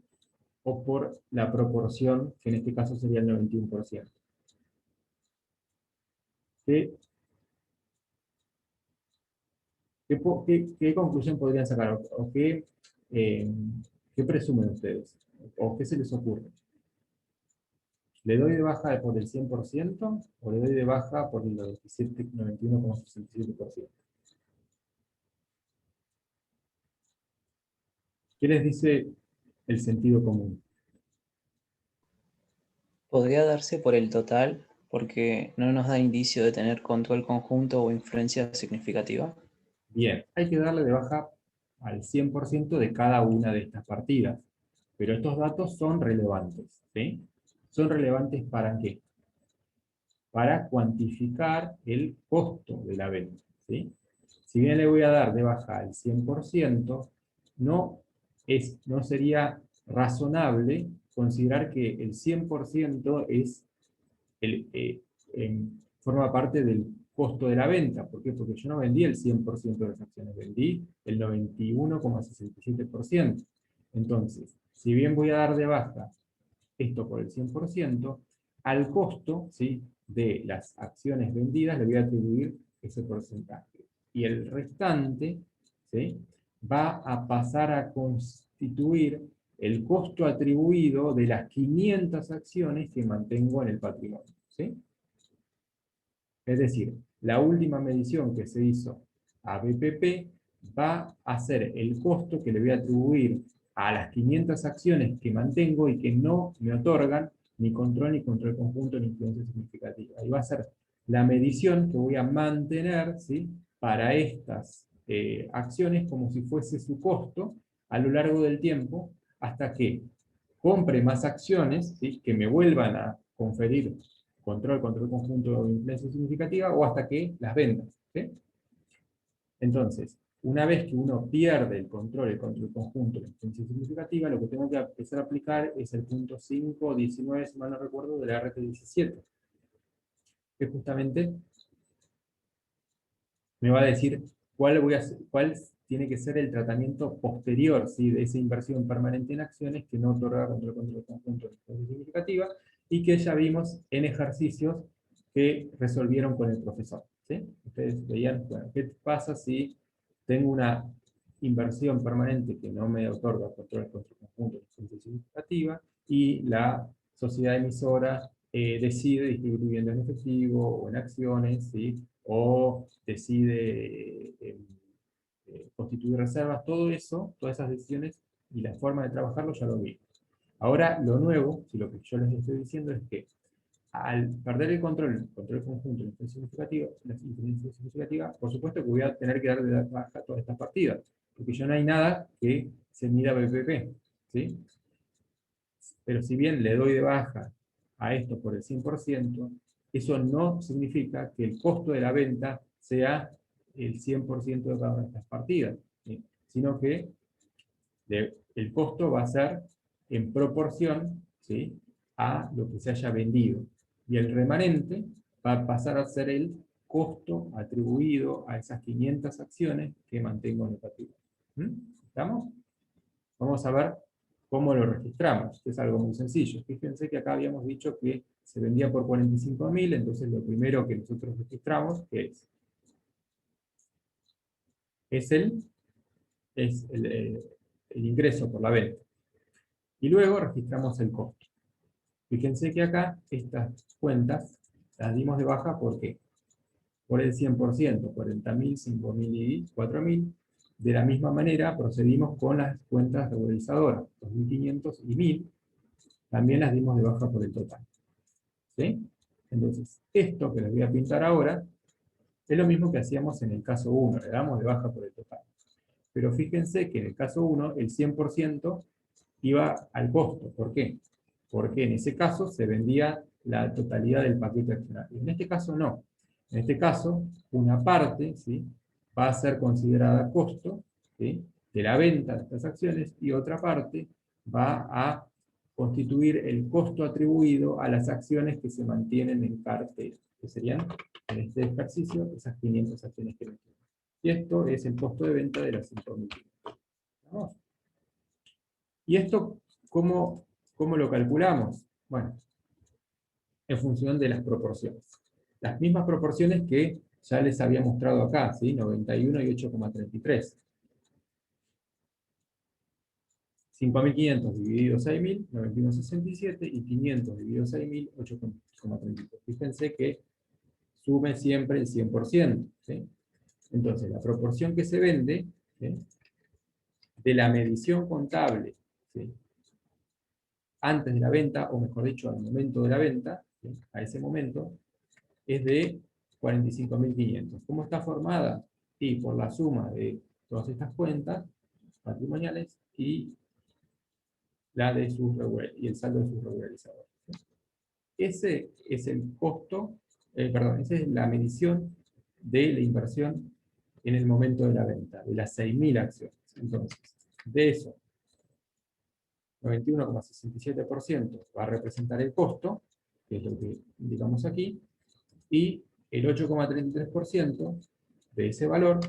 o por la proporción, que en este caso sería el 91%. ¿Qué conclusión podrían sacar? ¿O qué presumen ustedes? ¿O qué se les ocurre? ¿Le doy de baja por el 100% o le doy de baja por el 91,67%? ¿Qué les dice el sentido común? Podría darse por el total porque no nos da indicio de tener control conjunto o influencia significativa. Bien, hay que darle de baja al 100% de cada una de estas partidas. Pero estos datos son relevantes, ¿sí? ¿Son relevantes para qué? Para cuantificar el costo de la venta, ¿sí? Si bien le voy a dar de baja al 100%, no sería razonable considerar que el 100% forma parte del costo de la venta. ¿Por qué? Porque yo no vendí el 100% de las acciones, vendí el 91,67%. Entonces, si bien voy a dar de baja esto por el 100%, al costo, ¿sí?, de las acciones vendidas le voy a atribuir ese porcentaje. Y el restante, ¿sí?, va a pasar a constituir el costo atribuido de las 500 acciones que mantengo en el patrimonio, ¿sí? Es decir, la última medición que se hizo a BPP va a ser el costo que le voy a atribuir a las 500 acciones que mantengo y que no me otorgan ni control conjunto ni influencia significativa. Ahí va a ser la medición que voy a mantener, ¿sí?, para estas acciones como si fuese su costo a lo largo del tiempo hasta que compre más acciones, ¿sí?, que me vuelvan a conferir control conjunto de influencia significativa o hasta que las venda, ¿sí? Entonces, una vez que uno pierde el control conjunto de influencia significativa, lo que tengo que empezar a aplicar es el punto 5.19, si mal no recuerdo, de la RT17, que justamente me va a decir cuál tiene que ser el tratamiento posterior, ¿sí?, de esa inversión permanente en acciones que no otorga control conjunto de influencia significativa y que ya vimos en ejercicios que resolvieron con el profesor, ¿sí? Ustedes veían, bueno, ¿qué pasa si tengo una inversión permanente que no me otorga control conjunto de influencia significativa y la sociedad emisora decide distribuir dividendos en efectivo o en acciones, ¿sí?, o decide constituir reservas? Todo eso, todas esas decisiones y la forma de trabajarlo ya lo vi. Ahora, lo nuevo, si lo que yo les estoy diciendo es que al perder el control conjunto de la influencia significativa, por supuesto que voy a tener que dar de baja todas estas partidas, porque ya no hay nada que se mida BPP, ¿sí? Pero si bien le doy de baja a esto por el 100%, eso no significa que el costo de la venta sea el 100% de cada una de estas partidas, ¿sí? Sino que el costo va a ser en proporción, ¿sí?, a lo que se haya vendido. Y el remanente va a pasar a ser el costo atribuido a esas 500 acciones que mantengo negativas. ¿Estamos? Vamos a ver cómo lo registramos, que es algo muy sencillo. Fíjense que acá habíamos dicho que se vendía por 45.000, entonces lo primero que nosotros registramos, ¿qué es? Es el ingreso por la venta. Y luego registramos el costo. Fíjense que acá estas cuentas las dimos de baja, ¿por qué? Por el 100%, 40.000, 5.000 y 4.000. De la misma manera procedimos con las cuentas regularizadoras, 2.500 y 1.000, también las dimos de baja por el total. ¿Sí? Entonces, esto que les voy a pintar ahora, es lo mismo que hacíamos en el caso 1, le damos de baja por el total. Pero fíjense que en el caso 1, el 100% iba al costo. ¿Por qué? Porque en ese caso se vendía la totalidad del paquete accionario. En este caso no. En este caso, una parte, ¿sí?, va a ser considerada costo, ¿sí?, de la venta de estas acciones, y otra parte va a constituir el costo atribuido a las acciones que se mantienen en cartera, que serían, en este ejercicio, esas 500 acciones que metemos. Y esto es el costo de venta de las 5.500. ¿Vamos? ¿Y esto cómo lo calculamos? Bueno, en función de las proporciones. Las mismas proporciones que ya les había mostrado acá, ¿sí? 91 y 8,33. 5.500 dividido 6.000, 91,67, y 500 dividido 6.000, 8,33. Fíjense que sume siempre el 100%, ¿sí? Entonces, la proporción que se vende, ¿sí?, de la medición contable, ¿sí?, antes de la venta, o mejor dicho, al momento de la venta, ¿sí?, a ese momento, es de 45.500. ¿Cómo está formada? Y por la suma de todas estas cuentas patrimoniales y la de y el saldo de sus regularizadores. Ese es el costo, esa es la medición de la inversión en el momento de la venta, de las 6.000 acciones. Entonces, de eso, 91,67% va a representar el costo, que es lo que indicamos aquí, y el 8,33% de ese valor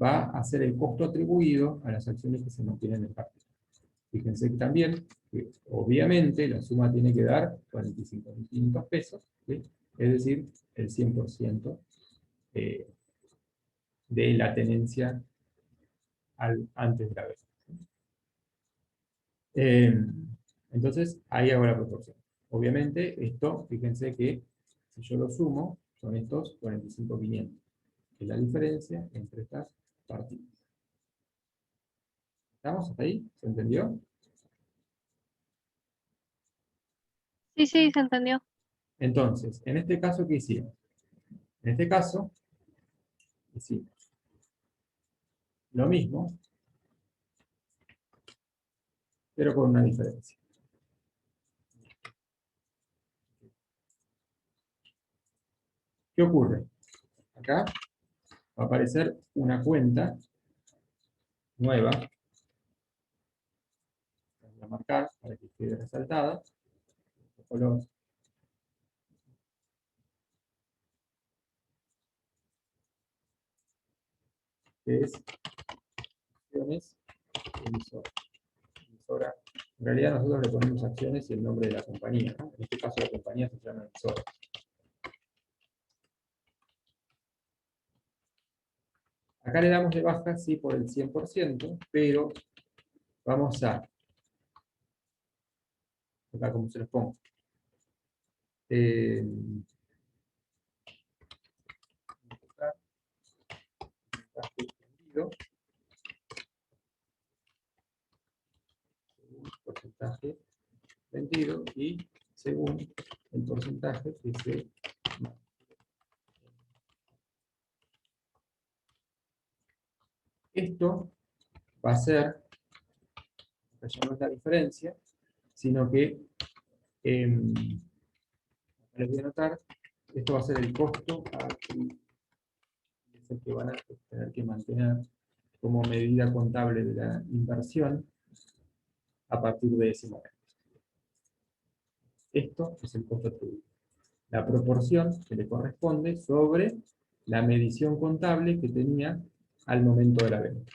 va a ser el costo atribuido a las acciones que se mantienen en cartera. Fíjense que también, que obviamente la suma tiene que dar 45.500 pesos, ¿sí?, es decir, el 100% de la tenencia antes de la venta. Entonces, ahí hago la proporción. Obviamente, esto, fíjense que si yo lo sumo, son estos 45.500, que es la diferencia entre estas partidas. ¿Estamos hasta ahí? ¿Se entendió? Sí, sí, se entendió. Entonces, en este caso, ¿qué hicimos? En este caso, hicimos lo mismo, pero con una diferencia. ¿Qué ocurre? Acá va a aparecer una cuenta nueva. Voy a marcar para que quede resaltada. Color. Que es acciones emisora. En realidad nosotros le ponemos acciones y el nombre de la compañía, ¿no? En este caso la compañía se llama emisora. Acá le damos de baja, sí, por el 100%, pero vamos a, acá como se los pongo, porcentaje vendido y según el porcentaje que se esto va a ser, ya no es la diferencia, sino que, les voy a anotar, esto va a ser el costo es el que van a tener que mantener como medida contable de la inversión a partir de ese momento. Esto es el costo atribuido. La proporción que le corresponde sobre la medición contable que tenía al momento de la venta.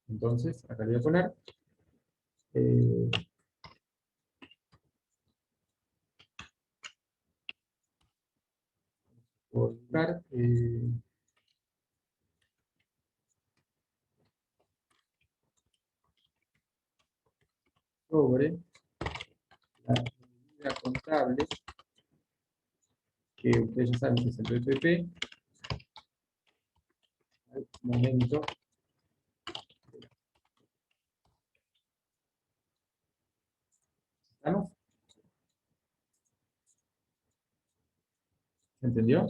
Entonces, acá le voy a poner colocar sobre la medida contable que ustedes ya saben que es el BPP al momento. ¿Estamos? ¿Se entendió?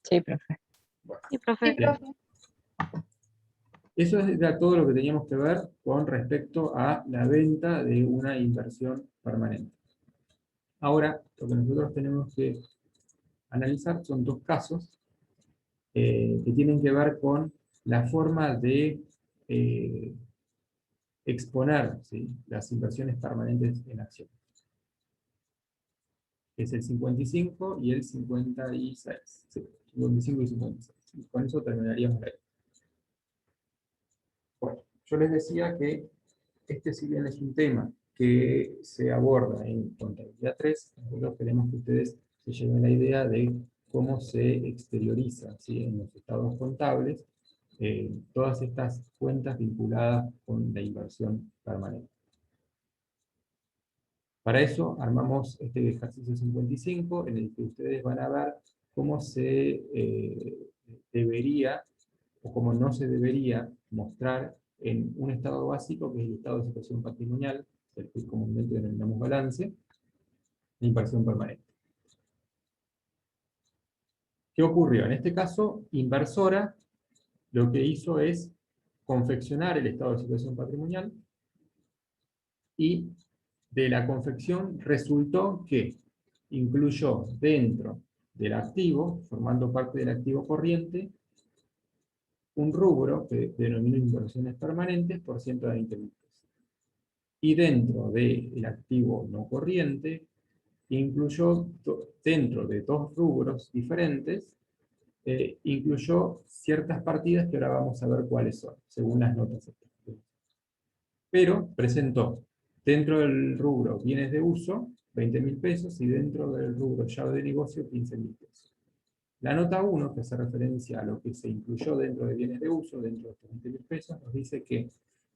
Sí, profe. Sí, profe. Bien. Eso era todo lo que teníamos que ver con respecto a la venta de una inversión permanente. Ahora, lo que nosotros tenemos que analizar son dos casos que tienen que ver con la forma de exponer, ¿sí?, las inversiones permanentes en acciones. Es el 55 y el 56. Sí, 55 y 56. Y con eso terminaríamos la idea. Bueno, yo les decía que este, si bien es un tema que se aborda en contabilidad 3, nosotros queremos que ustedes se lleven la idea de cómo se exterioriza, ¿sí?, en los estados contables todas estas cuentas vinculadas con la inversión permanente. Para eso armamos este ejercicio 55, en el que ustedes van a ver cómo se debería, o cómo no se debería mostrar en un estado básico, que es el estado de situación patrimonial, el que comúnmente denominamos balance, la inversión permanente. ¿Qué ocurrió? En este caso, Inversora lo que hizo es confeccionar el estado de situación patrimonial, y de la confección resultó que incluyó dentro del activo, formando parte del activo corriente, un rubro que denomina inversiones permanentes por 120.000 pesos. Y dentro del activo no corriente, incluyó, dentro de dos rubros diferentes, incluyó ciertas partidas que ahora vamos a ver cuáles son, según las notas. Pero presentó dentro del rubro bienes de uso 20.000 pesos y dentro del rubro llave de negocio 15.000 pesos. La nota 1, que hace referencia a lo que se incluyó dentro de bienes de uso, dentro de estos 20.000 pesos, nos dice que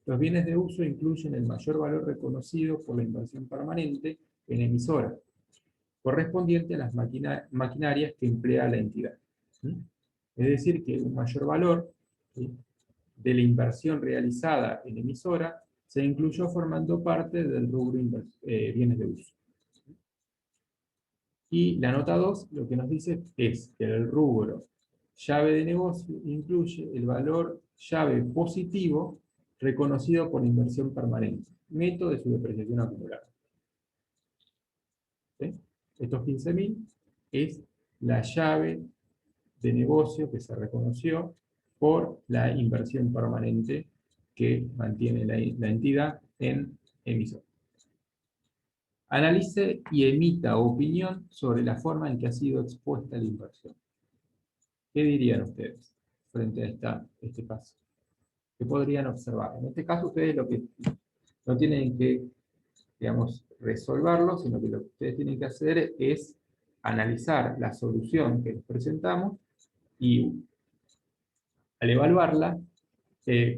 los bienes de uso incluyen el mayor valor reconocido por la inversión permanente en emisora, correspondiente a las maquinarias que emplea la entidad. Es decir, que un mayor valor, ¿sí?, de la inversión realizada en emisora se incluyó formando parte del rubro bienes de uso. Y la nota 2 lo que nos dice es que el rubro llave de negocio incluye el valor llave positivo reconocido por inversión permanente, neto de su depreciación acumulada. ¿Sí? Estos 15.000 es la llave de negocio que se reconoció por la inversión permanente que mantiene la entidad en emisor. Analice y emita opinión sobre la forma en que ha sido expuesta la inversión. ¿Qué dirían ustedes frente a este caso? ¿Qué podrían observar? En este caso ustedes lo que no tienen que, digamos, resolverlo, sino que lo que ustedes tienen que hacer es analizar la solución que les presentamos y al evaluarla,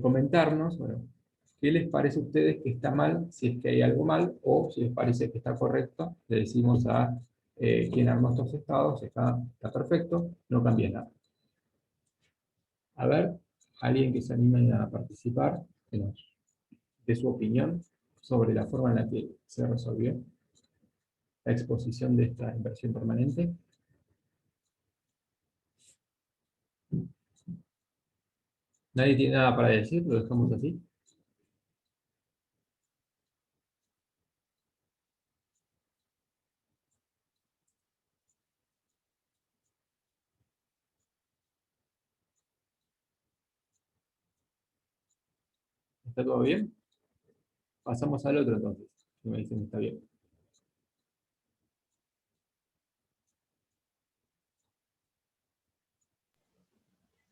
comentarnos, bueno, ¿qué les parece a ustedes que está mal, si es que hay algo mal, o si les parece que está correcto? Le decimos a quien armó estos estados, está perfecto, no cambia nada. A ver, alguien que se anime a participar, de su opinión sobre la forma en la que se resolvió la exposición de esta inversión permanente? ¿Nadie tiene nada para decir? ¿Lo dejamos así? ¿Está todo bien? Pasamos al otro entonces, si me dicen que está bien.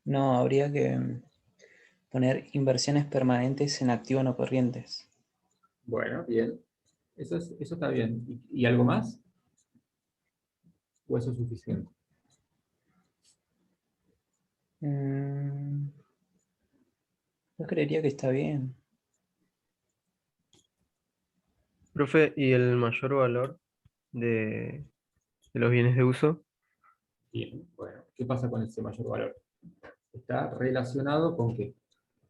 No, habría que poner inversiones permanentes en activos no corrientes. Bueno, bien. Eso está bien. ¿Y algo más? ¿O eso es suficiente? Mm, yo creería que está bien. Profe, ¿y el mayor valor de los bienes de uso? Bien, bueno. ¿Qué pasa con ese mayor valor? Está relacionado con ¿qué?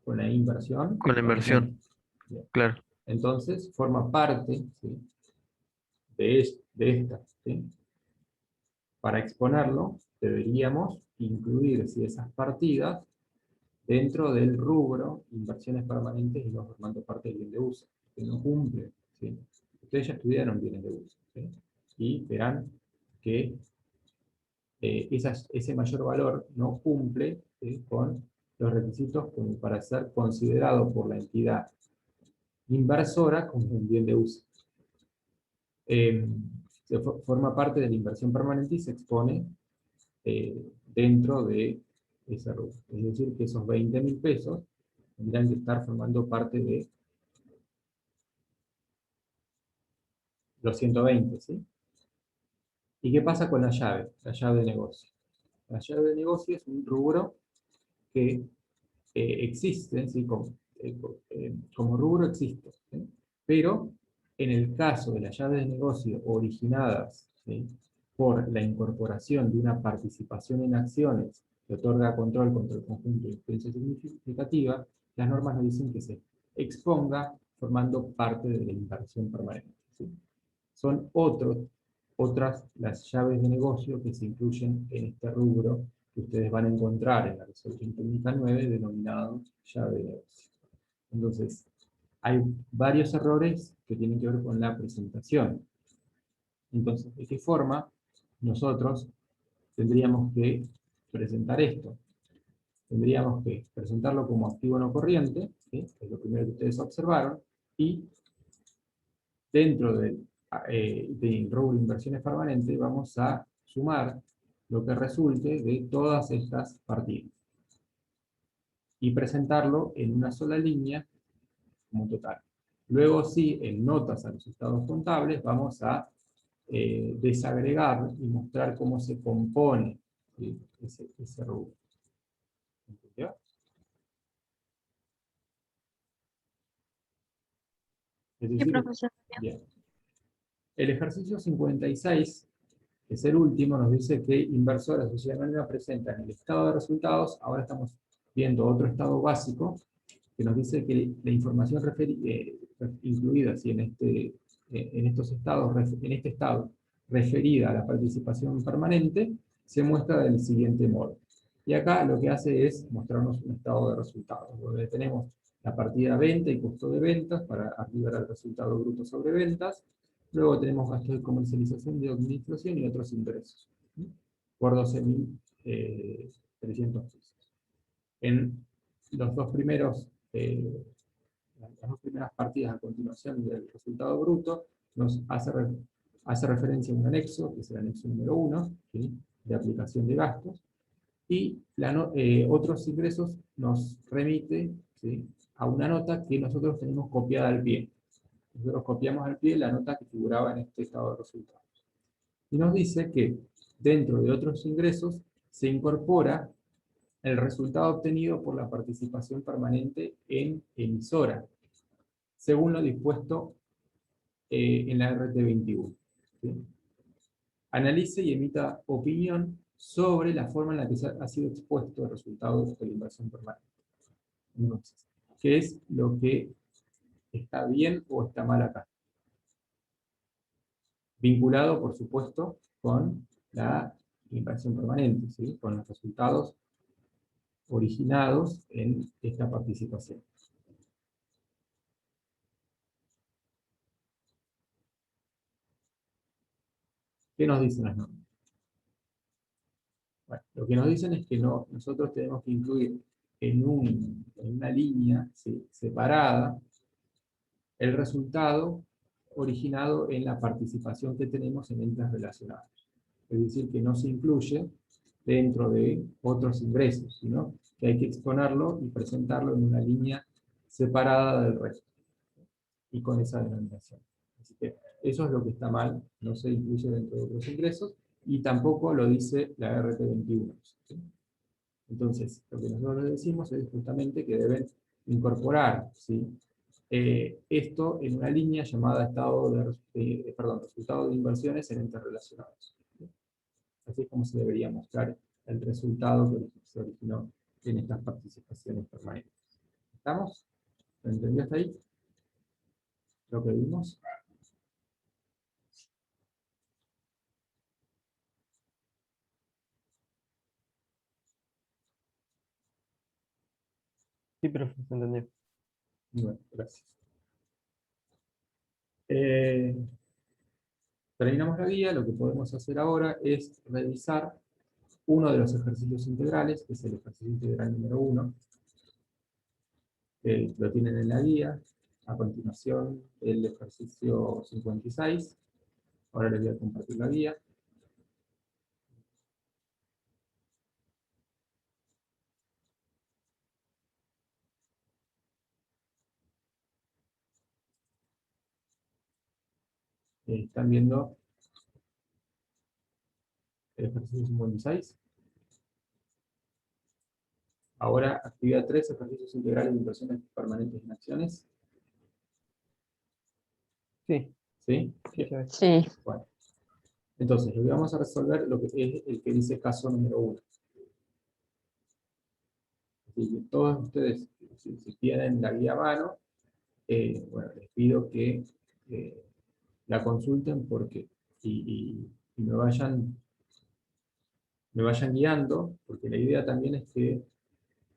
Con la inversión. Con la inversión, Bien. claro. Entonces, forma parte, ¿sí?, de esta. ¿Sí? Para exponerlo, deberíamos incluir, ¿sí?, esas partidas dentro del rubro inversiones permanentes y no formando parte del bien de uso, que no cumple. ¿Sí? Ustedes ya estudiaron bienes de uso, ¿sí? Y verán que ese mayor valor no cumple, ¿sí?, con los requisitos como para ser considerado por la entidad inversora como un bien de uso. Forma parte de la inversión permanente y se expone dentro de ese rubro. Es decir, que esos 20.000 pesos tendrán que estar formando parte de los 120, ¿sí? ¿Y qué pasa con la llave? La llave de negocio. La llave de negocio es un rubro que existe, ¿sí?, como rubro existe, ¿sí? Pero en el caso de las llaves de negocio originadas, ¿sí?, por la incorporación de una participación en acciones que otorga control contra el conjunto de influencia significativa, las normas nos dicen que se exponga formando parte de la inversión permanente, ¿sí? Son otras las llaves de negocio que se incluyen en este rubro que ustedes van a encontrar en la resolución técnica 9 denominado llave de negocio. Entonces, hay varios errores que tienen que ver con la presentación. Entonces, ¿de qué forma nosotros tendríamos que presentar esto? Tendríamos que presentarlo como activo no corriente, ¿sí?, que es lo primero que ustedes observaron, y dentro del rubro inversiones permanentes vamos a sumar lo que resulte de todas estas partidas y presentarlo en una sola línea como total. Luego sí, en notas a los estados contables vamos a desagregar y mostrar cómo se compone, ¿sí?, ese rubro. ¿Entendió? Es Sí, decir, profesor. bien. El ejercicio 56, que es el último, nos dice que inversora sociedad anónima presenta en el estado de resultados. Ahora estamos viendo otro estado básico que nos dice que la información incluida, ¿sí?, en estos estados, en este estado referida a la participación permanente, se muestra del siguiente modo. Y acá lo que hace es mostrarnos un estado de resultados, donde tenemos la partida venta y costo de ventas para arribar al resultado bruto sobre ventas. Luego tenemos gastos de comercialización, de administración y otros ingresos, ¿sí?, por 12.300 pesos. En los dos primeros, las dos primeras partidas a continuación del resultado bruto, nos hace referencia a un anexo, que es el anexo número 1, ¿sí?, de aplicación de gastos, y otros ingresos nos remite, ¿sí?, a una nota que nosotros tenemos copiada al pie. Nosotros copiamos al pie la nota que figuraba en este estado de resultados. Y nos dice que dentro de otros ingresos se incorpora el resultado obtenido por la participación permanente en emisora, según lo dispuesto en la RT 21. ¿Sí? Analice y emita opinión sobre la forma en la que ha sido expuesto el resultado de la inversión permanente. Entonces, ¿qué es lo que está bien o está mal acá. Vinculado, por supuesto, con la inversión permanente, ¿sí? Con los resultados originados en esta participación. ¿Qué nos dicen las normas? Bueno, lo que nos dicen es que nosotros tenemos que incluir en una línea, ¿sí?, separada el resultado originado en la participación que tenemos en entes relacionados. Es decir, que no se incluye dentro de otros ingresos, sino que hay que exponerlo y presentarlo en una línea separada del resto, y con esa denominación. Así que eso es lo que está mal, no se incluye dentro de otros ingresos, y tampoco lo dice la RT21. ¿Sí? Entonces, lo que nosotros les decimos es justamente que deben incorporar, ¿sí?, esto en una línea llamada resultado de inversiones en entes relacionados. ¿Sí? Así es como se debería mostrar el resultado que se originó en estas participaciones permanentes. ¿Estamos? ¿Lo entendió hasta ahí? ¿Lo que vimos? Sí, profe, se entendió. Bueno, gracias. Terminamos la guía. Lo que podemos hacer ahora es revisar uno de los ejercicios integrales, que es el ejercicio integral número 1. Lo tienen en la guía. A continuación, el ejercicio 56. Ahora les voy a compartir la guía. ¿Están viendo el ejercicio 56? Ahora, actividad 3, ejercicios integrales de inversiones permanentes en acciones. Sí, ¿Sí? sí, ya ves. Sí, Bueno. Entonces, lo que vamos a resolver lo que es el que dice caso número 1. Todos ustedes, si tienen la guía a mano, bueno, les pido que la consulten porque y me vayan guiando, porque la idea también es que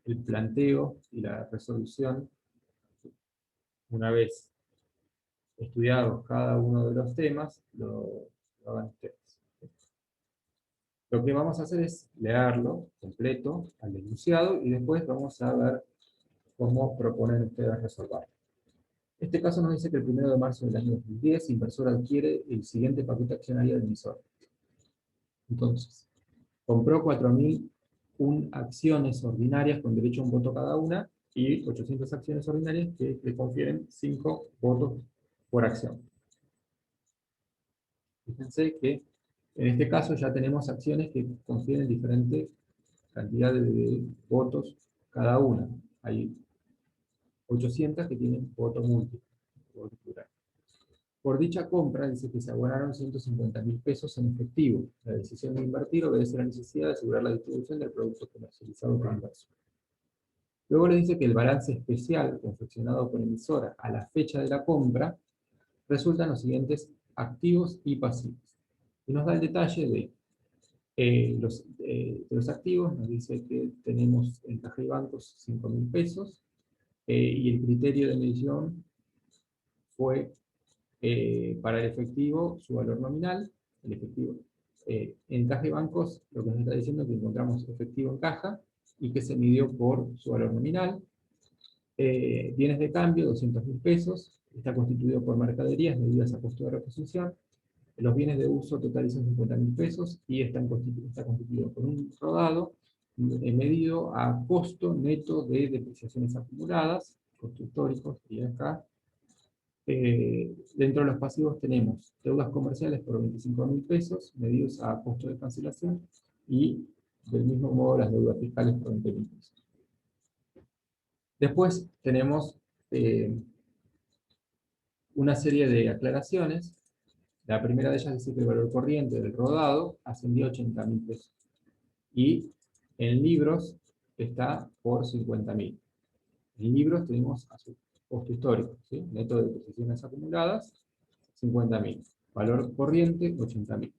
el planteo y la resolución, una vez estudiados cada uno de los temas, lo hagan ustedes. Lo que vamos a hacer es leerlo completo al enunciado y después vamos a ver cómo proponen ustedes resolverlo. Este caso nos dice que el 1 de marzo del año 2010, inversor adquiere el siguiente paquete accionario del emisor. Entonces, compró 4.001 acciones ordinarias con derecho a un voto cada una y 800 acciones ordinarias que le confieren 5 votos por acción. Fíjense que en este caso ya tenemos acciones que confieren diferentes cantidades de votos cada una. Hay 800 que tienen voto múltiple, voto plural. Por dicha compra, dice que se abonaron 150.000 pesos en efectivo. La decisión de invertir obedece a la necesidad de asegurar la distribución del producto comercializado por inversor. Luego le dice que el balance especial confeccionado por emisora a la fecha de la compra resultan los siguientes activos y pasivos. Y nos da el detalle de los activos. Nos dice que tenemos en caja y bancos 5.000 pesos y el criterio de medición fue para el efectivo su valor nominal, el efectivo. En caja y bancos lo que nos está diciendo es que encontramos efectivo en caja y que se midió por su valor nominal. Bienes de cambio, 200.000 pesos, está constituido por mercaderías medidas a costo de reposición. Los bienes de uso totalizan 50.000 pesos y está constituido por un rodado medido a costo neto de depreciaciones acumuladas, costo histórico, y acá. Dentro de los pasivos tenemos deudas comerciales por 25.000 pesos, medidos a costo de cancelación, y del mismo modo las deudas fiscales por 20.000 pesos. Después tenemos una serie de aclaraciones. La primera de ellas dice que el valor corriente del rodado ascendió a 80.000 pesos. Y en libros está por 50.000. En libros tenemos costo histórico, ¿sí? Neto de depreciaciones acumuladas, 50.000. Valor corriente, 80.000.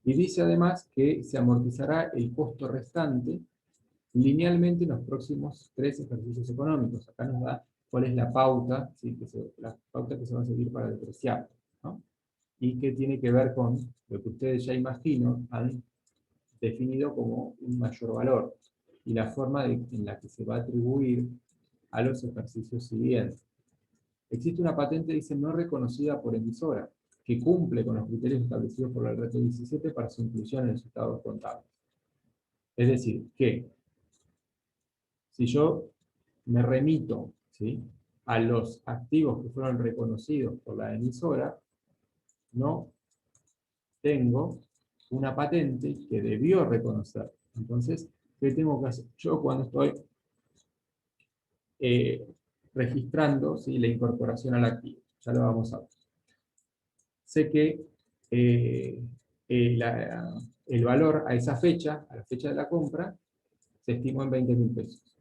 Y dice además que se amortizará el costo restante linealmente en los próximos 3 ejercicios económicos. Acá nos da cuál es la pauta, ¿sí? La pauta que se va a seguir para depreciar, ¿no? Y que tiene que ver con lo que ustedes ya imagino han definido como un mayor valor y la forma en la que se va a atribuir a los ejercicios siguientes. Existe una patente, dice, no reconocida por emisora, que cumple con los criterios establecidos por la RT 17 para su inclusión en los estados contables. Es decir, que si yo me remito, ¿sí?, a los activos que fueron reconocidos por la emisora, no tengo una patente que debió reconocer. Entonces, ¿qué tengo que hacer yo cuando estoy registrando, ¿sí?, la incorporación al activo? Ya lo vamos a ver. Sé que el valor a esa fecha, a la fecha de la compra, se estimó en 20.000 pesos.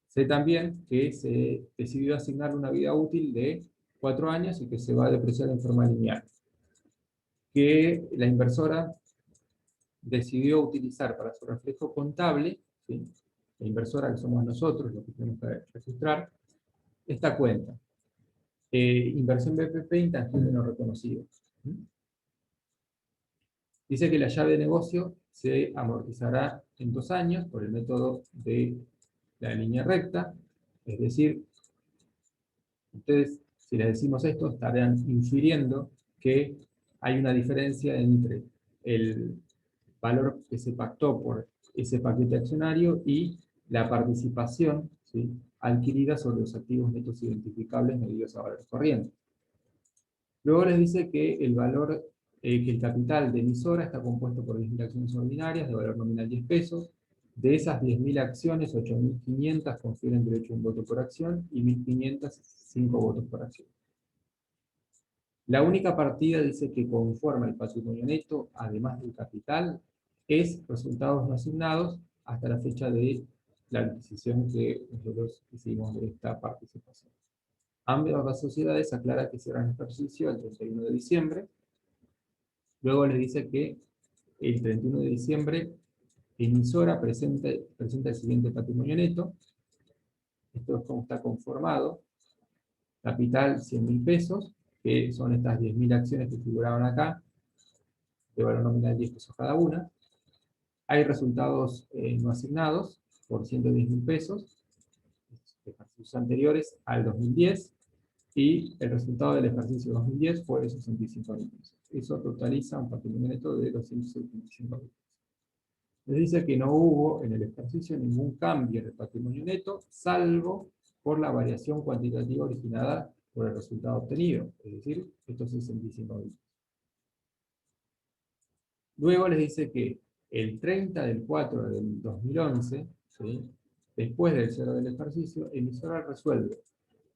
Sé también que se decidió asignar una vida útil de 4 años y que se va a depreciar en forma lineal. Que la inversora decidió utilizar para su reflejo contable, ¿sí?, la inversora que somos nosotros, lo que tenemos que registrar, esta cuenta. Inversión BPP intangible no reconocido. Dice que la llave de negocio se amortizará en 2 años por el método de la línea recta, es decir, ustedes, si les decimos esto, estarán infiriendo que hay una diferencia entre el valor que se pactó por ese paquete accionario y la participación, ¿sí?, adquirida sobre los activos netos identificables medidos a valores corrientes. Luego les dice que el valor, que el capital de emisora está compuesto por 10.000 acciones ordinarias de valor nominal 10 pesos. De esas 10.000 acciones, 8.500 confieren derecho a un voto por acción y 1.500 5 votos por acción. La única partida, dice, que conforma el patrimonio neto, además del capital, es resultados no asignados hasta la fecha de la adquisición que nosotros hicimos de esta participación. Ambas las sociedades aclaran que cierran el ejercicio el 31 de diciembre. Luego les dice que el 31 de diciembre emisora presenta el siguiente patrimonio neto. Esto es como está conformado. Capital 100.000 pesos, que son estas 10.000 acciones que figuraban acá, de valor nominal 10 pesos cada una. Hay resultados no asignados por 110.000 pesos, ejercicios anteriores al 2010, y el resultado del ejercicio 2010 fue de 65.000 pesos. Eso totaliza un patrimonio neto de 275.000 pesos. Les dice que no hubo en el ejercicio ningún cambio en el patrimonio neto, salvo por la variación cuantitativa originada por el resultado obtenido, es decir, estos 65.000 pesos. Luego les dice que el 30 del 4 del 2011, ¿sí?, después del cierre del ejercicio, emisora resuelve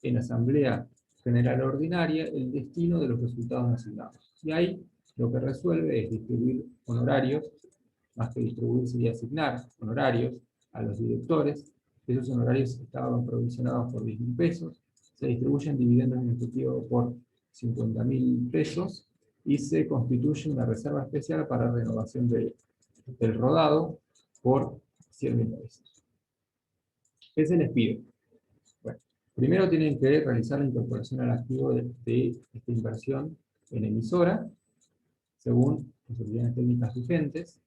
en asamblea general ordinaria el destino de los resultados asignados. Y ahí lo que resuelve es distribuir honorarios, más que distribuir sería asignar honorarios a los directores. Esos honorarios estaban provisionados por 10.000 pesos, se distribuyen dividendos en efectivo por 50.000 pesos y se constituye una reserva especial para renovación del rodado por 100.000 pesos. ¿Qué se les pide? Bueno, primero tienen que realizar la incorporación al activo de esta inversión en emisora, según las obligaciones técnicas vigentes.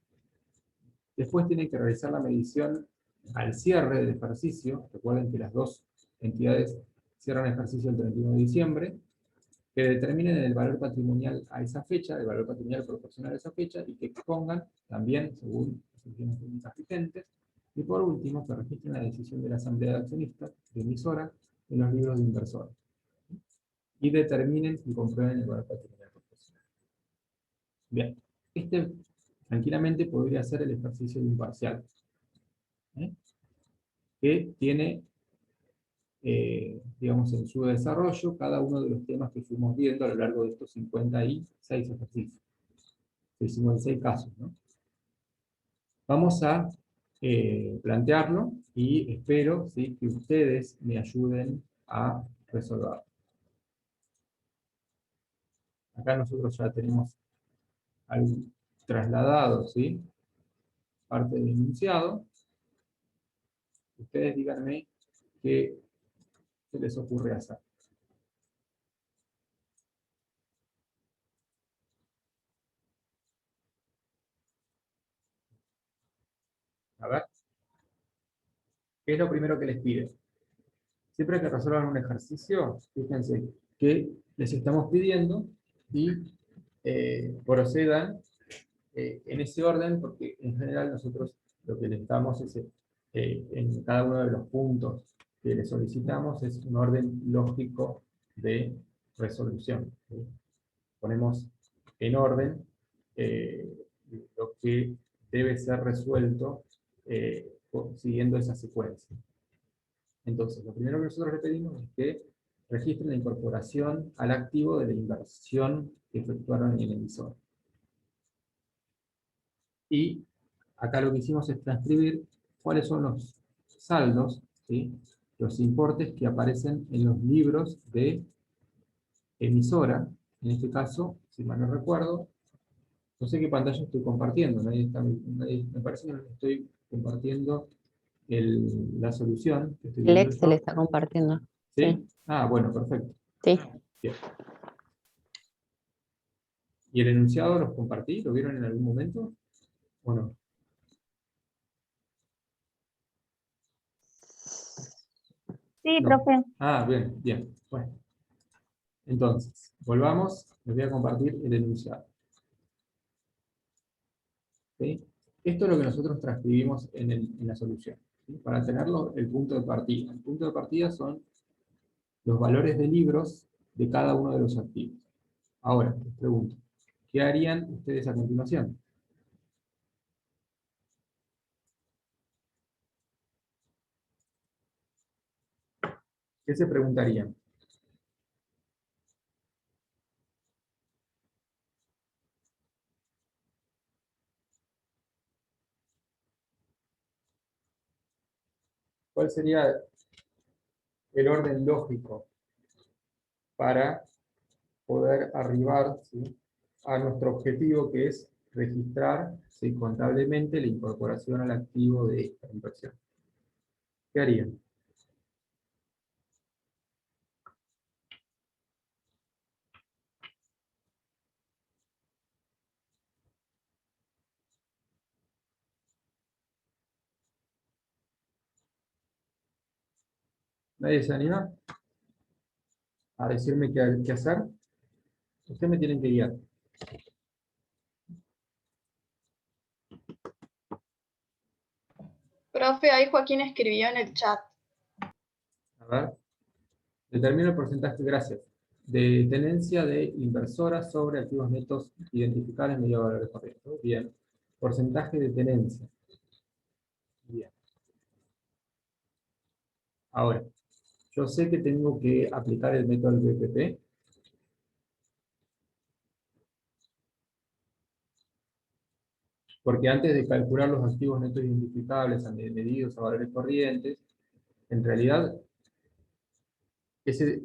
Después tienen que realizar la medición al cierre del ejercicio. Recuerden que las dos entidades cierran el ejercicio el 31 de diciembre, que determinen el valor patrimonial a esa fecha, el valor patrimonial proporcional a esa fecha, y que expongan también, según las obligaciones técnicas vigentes. Y por último, que registren la decisión de la asamblea de accionistas de emisora en los libros de inversor. Y determinen y comprueben el valor patrimonial proporcional. Bien, tranquilamente podría ser el ejercicio de un parcial, que tiene, digamos, en su desarrollo cada uno de los temas que fuimos viendo a lo largo de estos 56 ejercicios, 56 casos, ¿no? Vamos a plantearlo y espero, ¿sí?, que ustedes me ayuden a resolverlo. Acá nosotros ya tenemos algo trasladado, ¿sí?, parte del enunciado. Ustedes díganme qué se les ocurre hacer. A ver, ¿qué es lo primero que les pide? Siempre que resuelvan un ejercicio, fíjense que les estamos pidiendo y procedan en ese orden, porque en general nosotros lo que les damos es, en cada uno de los puntos que les solicitamos, es un orden lógico de resolución, ¿sí? Ponemos en orden lo que debe ser resuelto siguiendo esa secuencia. Entonces, lo primero que nosotros le pedimos es que registren la incorporación al activo de la inversión que efectuaron en el emisor. Y acá lo que hicimos es transcribir cuáles son los saldos, ¿sí?, los importes que aparecen en los libros de emisora. En este caso, si mal no recuerdo, no sé qué pantalla estoy compartiendo, me parece que no estoy compartiendo la solución que estoy El viendo Excel yo. está compartiendo. ¿Sí? Sí. Ah, bueno, perfecto. Sí. Bien. ¿Y el enunciado los compartí? ¿Lo vieron en algún momento? ¿O no? Sí, No. profe. Ah, bien, bien. Bueno. Entonces, volvamos. Les voy a compartir el enunciado. ¿Sí? Esto es lo que nosotros transcribimos en la solución, ¿sí?, para tenerlo el punto de partida. El punto de partida son los valores de libros de cada uno de los activos. Ahora, les pregunto, ¿qué harían ustedes a continuación? ¿Qué se preguntarían? ¿Cuál sería el orden lógico para poder arribar, ¿sí?, a nuestro objetivo, que es registrar, ¿sí?, contablemente la incorporación al activo de la inversión? ¿Qué harían? ¿Nadie se anima a decirme qué hacer? Ustedes me tienen que guiar. Profe, ahí Joaquín escribió en el chat. A ver. Determina el porcentaje, gracias, de tenencia de inversora sobre activos netos identificables medio valores corrientes. Bien. Porcentaje de tenencia. Bien. Ahora, yo sé que tengo que aplicar el método del BPP. Porque antes de calcular los activos netos identificables medidos a valores corrientes, en realidad ese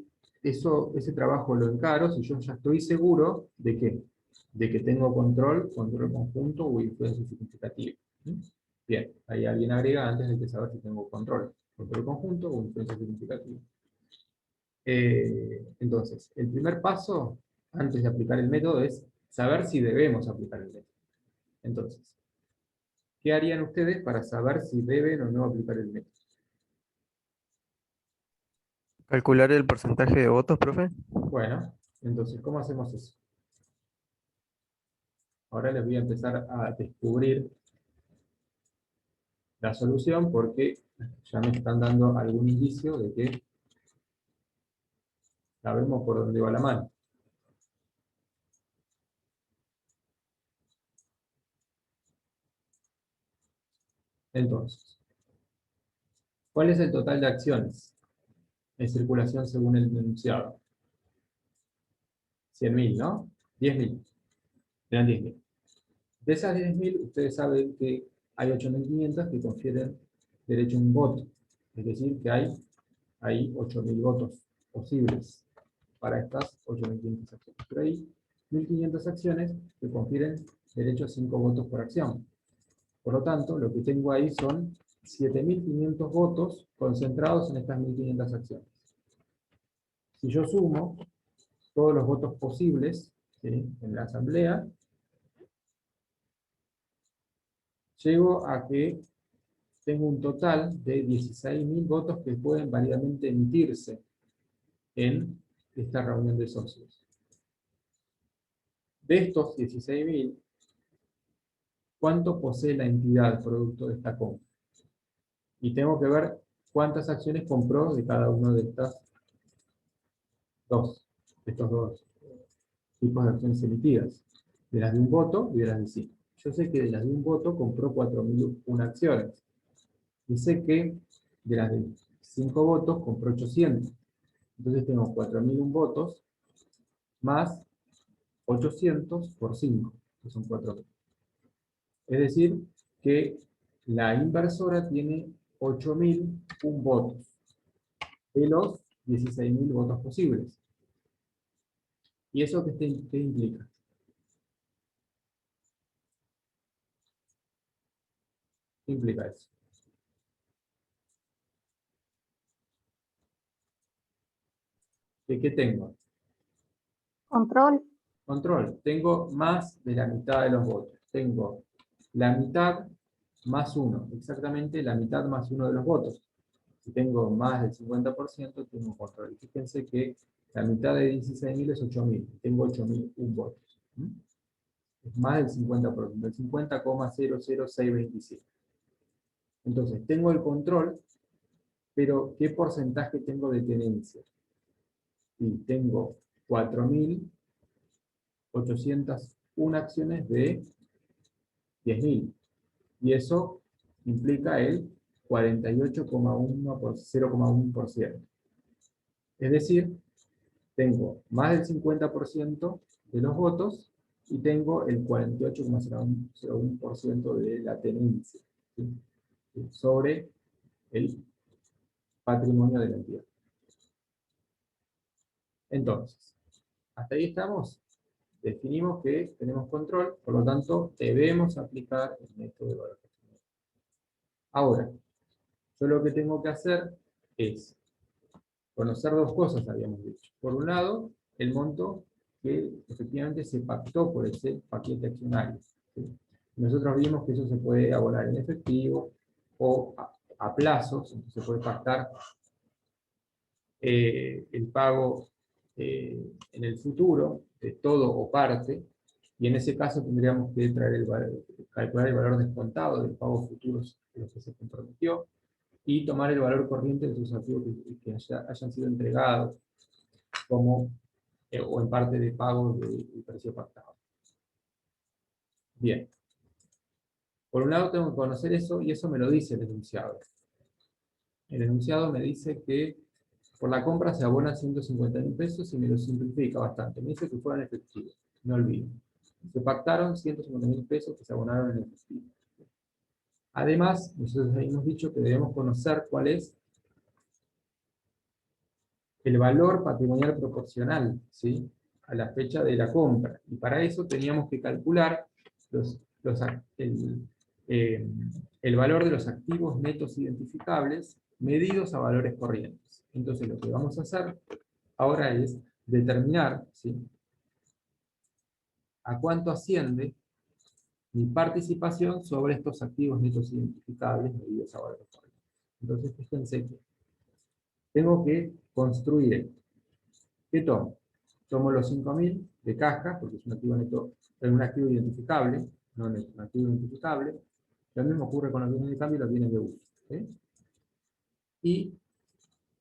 trabajo lo encaro si yo ya estoy seguro de que tengo control conjunto o influencia significativa. ¿Sí? Bien, ahí alguien agrega antes de que saber si tengo control conjunto o influencia significativa. Entonces, el primer paso, antes de aplicar el método, es saber si debemos aplicar el método. Entonces, ¿qué harían ustedes para saber si deben o no aplicar el método? ¿Calcular el porcentaje de votos, profe? Bueno, entonces, ¿cómo hacemos eso? Ahora les voy a empezar a descubrir la solución, porque ya me están dando algún indicio de que sabemos por dónde va la mano. Entonces, ¿cuál es el total de acciones en circulación según el enunciado? 100.000, ¿no? 10.000. Eran 10.000. De esas 10.000, ustedes saben que hay 8.500 que confieren derecho a un voto. Es decir, que hay 8.000 votos posibles para estas 8.500 acciones. Pero hay 1.500 acciones que confieren derecho a 5 votos por acción. Por lo tanto, lo que tengo ahí son 7.500 votos concentrados en estas 1.500 acciones. Si yo sumo todos los votos posibles, ¿sí?, en la asamblea, llego a que tengo un total de 16.000 votos que pueden válidamente emitirse en esta reunión de socios. De estos 16.000, ¿cuánto posee la entidad producto de esta compra? Y tengo que ver cuántas acciones compró de cada uno de estos dos tipos de acciones emitidas. De las de un voto y de las de 5. Yo sé que de las de un voto compró 4.001 acciones. Y sé que de las de 5 votos compró 800. Entonces tengo 4.001 votos más 800 por 5, que son 4.000. Es decir, que la inversora tiene 8.001 votos de los 16.000 votos posibles. ¿Y eso qué implica? ¿Qué implica eso? ¿De qué tengo? Control. Control. Tengo más de la mitad de los votos. Tengo la mitad más 1. Exactamente la mitad más 1 de los votos. Si tengo más del 50%, tengo control. Y fíjense que la mitad de 16.000 es 8.000. Tengo 8.001 votos. Es más del 50%. El 50,00625. Entonces, tengo el control, pero ¿qué porcentaje tengo de tenencia? Y tengo 4.801 acciones de 10.000. Y eso implica el 48,1%. Es decir, tengo más del 50% de los votos y tengo el 48,01% de la tenencia, ¿sí?, sobre el patrimonio de la entidad. Entonces, hasta ahí estamos. Definimos que tenemos control, por lo tanto, debemos aplicar el método de valor patrimonial. Ahora, yo lo que tengo que hacer es conocer dos cosas, habíamos dicho. Por un lado, el monto que efectivamente se pactó por ese paquete accionario, ¿sí? Nosotros vimos que eso se puede abonar en efectivo o a plazos, entonces se puede pactar el pago en el futuro, de todo o parte, y en ese caso tendríamos que calcular el valor descontado del pago futuro de lo que se comprometió, y tomar el valor corriente de sus activos que hayan sido entregados, como o en parte de pago del precio pactado. Bien. Por un lado tengo que conocer eso, y eso me lo dice el enunciado. El enunciado me dice que por la compra se abonan 150.000 pesos y me lo simplifica bastante. Me dice que fueron efectivos, no olviden. Se pactaron 150.000 pesos que se abonaron en efectivo. Además, nosotros hemos dicho que debemos conocer cuál es el valor patrimonial proporcional, ¿sí?, a la fecha de la compra. Y para eso teníamos que calcular el valor de los activos netos identificables medidos a valores corrientes. Entonces lo que vamos a hacer ahora es determinar, ¿sí?, a cuánto asciende mi participación sobre estos activos netos identificables medidos a valores corrientes. Entonces fíjense que tengo que construir esto. ¿Qué tomo? Tomo los 5.000 de caja, porque es un activo neto, es un activo identificable, no neto, un activo identificable. Lo mismo ocurre con los bienes de cambio y los bienes de uso, ¿sí? Y